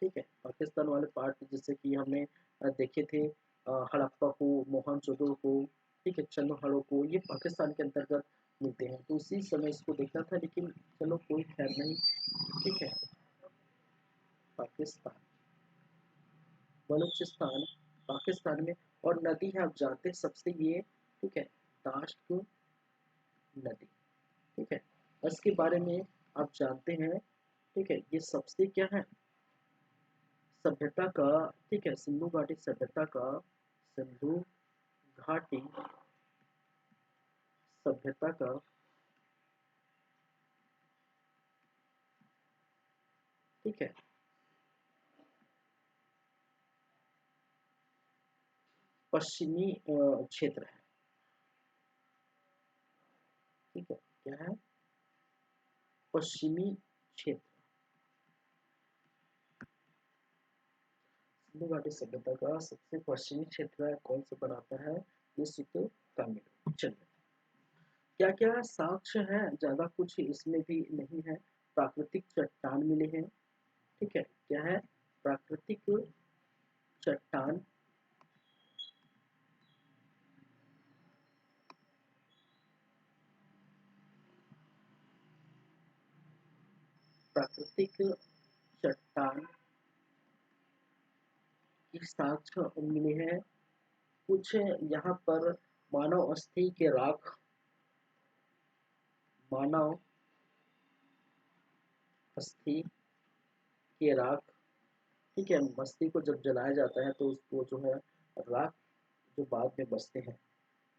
ठीक है, पाकिस्तान वाले पार्ट जैसे कि हमने देखे थे हड़प्पा को, मोहनजोदड़ो को, ठीक है, चंद्रहड़ो को, ये पाकिस्तान के अंतर्गत मिलते हैं, तो उसी समय इसको देखना था, लेकिन चलो कोई खैर नहीं। ठीक है, पाकिस्तान, बलूचिस्तान पाकिस्तान में। और नदी है आप जानते हैं सबसे ये, ठीक है, दाश्त नदी। ठीक है, इसके बारे में आप जानते हैं। ठीक है, ये सबसे क्या है, सभ्यता का, ठीक है, सिंधु घाटी सभ्यता का, सिंधु घाटी सभ्यता का, ठीक है, पश्चिमी क्षेत्र है। ठीक है, क्या है, पश्चिमी क्षेत्र, सिंधु घाटी सभ्यता का सबसे पश्चिमी क्षेत्र है, कौन सा बनाता है, ये सिक्किम तमिल। चलिए, क्या क्या साक्ष्य है, ज्यादा कुछ इसमें भी नहीं है। प्राकृतिक चट्टान मिले हैं। ठीक है, क्या है, प्राकृतिक चट्टान, प्राकृतिक चट्टान की साक्ष्य मिले हैं। कुछ यहाँ पर मानव अस्थि के राख, मानव अस्थि के राख। ठीक है, अस्थि को जब जलाया जाता है तो उसको जो है राख जो बाद में बचते हैं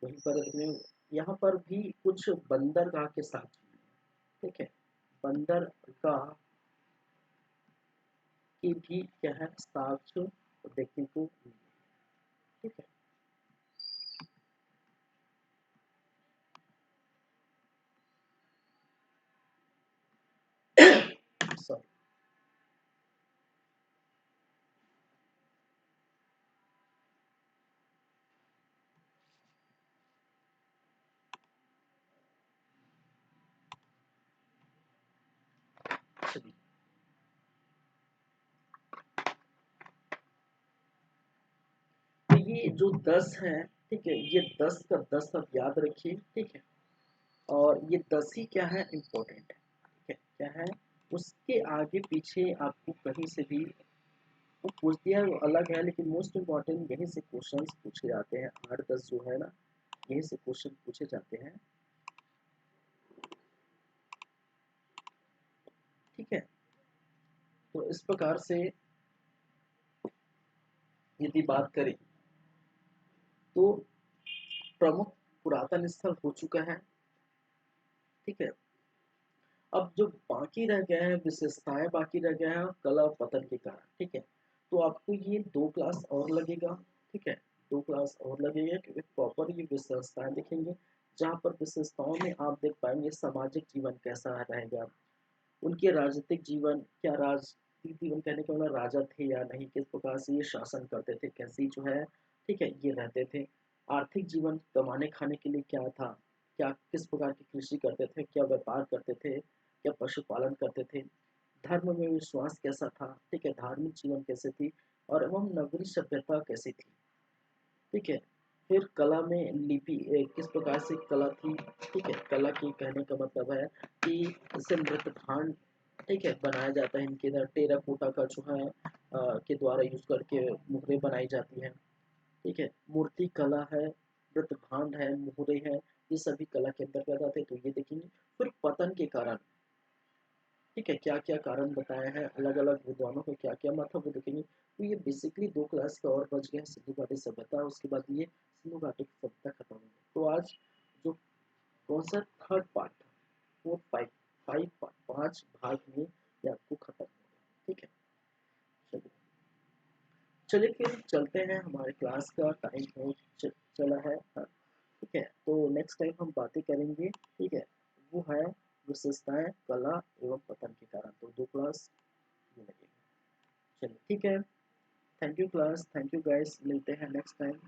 वहीं पर अपने, यहाँ पर भी कुछ बंदरगाह के साथ। ठीक है, बंदरगाह की भी क्या है, साक्ष्य देखने को मिले। ठीक है, सॉरी। चलिए, तो ये जो 10 है, ठीक है, ये 10 का 10 आप याद रखिए। ठीक है, और ये 10 ही क्या है, इम्पोर्टेंट है, ठीक है, क्या है, उसके आगे पीछे आपको कहीं से भी वो पूछ दिया है वो अलग है, लेकिन मोस्ट इम्पोर्टेंट यहीं से क्वेश्चंस पूछे जाते हैं, 8-10 जो है ना, यहीं से क्वेश्चन पूछे जाते हैं, ठीक है। तो इस प्रकार से यदि बात करें तो प्रमुख पुरातन स्थल हो चुका है, ठीक है। अब जो बाकी रह गया है, विशेषताएं बाकी रह गया है कला और पतन के कारण, ठीक है। तो आपको ये 2 क्लास और लगेगा, ठीक है, 2 क्लास और लगेगा, क्योंकि प्रॉपर ये विशेषताएं दिखेंगे, जहाँ पर विशेषताओं में आप देख पाएंगे सामाजिक जीवन कैसा रहेगा, उनके राजनीतिक जीवन, क्या राजनीतिक जीवन कहने का मतलब राजा थे या नहीं, किस प्रकार से ये शासन करते थे, कैसी जो है, ठीक है, ये रहते थे। आर्थिक जीवन, कमाने खाने के लिए क्या था, क्या किस प्रकार की कृषि करते थे, क्या व्यापार करते थे, क्या पशुपालन करते थे, धर्म में विश्वास कैसा था, ठीक है, धार्मिक जीवन कैसे थी, और एवं नगरीय सभ्यता कैसी थी, ठीक है। फिर कला में लिपि किस प्रकार से कला थी, ठीक है, कला की कहने का मतलब है कि जैसे मृत भांड, ठीक है, बनाया जाता है, इनके इधर टेराकोटा का जो है के द्वारा यूज करके मुहरें बनाई जाती हैं, ठीक है, मूर्ति कला है, मृत भांड है, मुहरे हैं, ये सभी कला के अंतर्गत आते हैं, तो ये देखेंगे। फिर पतन के कारण, ठीक है, क्या क्या कारण बताए हैं अलग अलग विद्वानों को, क्या क्या मत है वो देखेंगे। तो ये बेसिकली 2 क्लास के और बच गए हैं, सिंधु घाटी सभ्यता, उसके बाद ये सिंधु घाटी की सभ्यता खत्म हो गई। तो आज जो कौन सा थर्ड पार्ट था, वो फाइव फाइव 5 भाग में ये आपको खत्म हो गया, ठीक है। चलिए, चलिए फिर चलते हैं, हमारे क्लास का टाइम हो चला है, हाँ, ठीक है। तो नेक्स्ट टाइम हम बातें करेंगे, ठीक है, वो है विशेषताएं कला एवं पतन के कारण, तो 2 क्लास ये लगेगी। चलिए ठीक है, thank you class, thank you guys, मिलते हैं नेक्स्ट टाइम।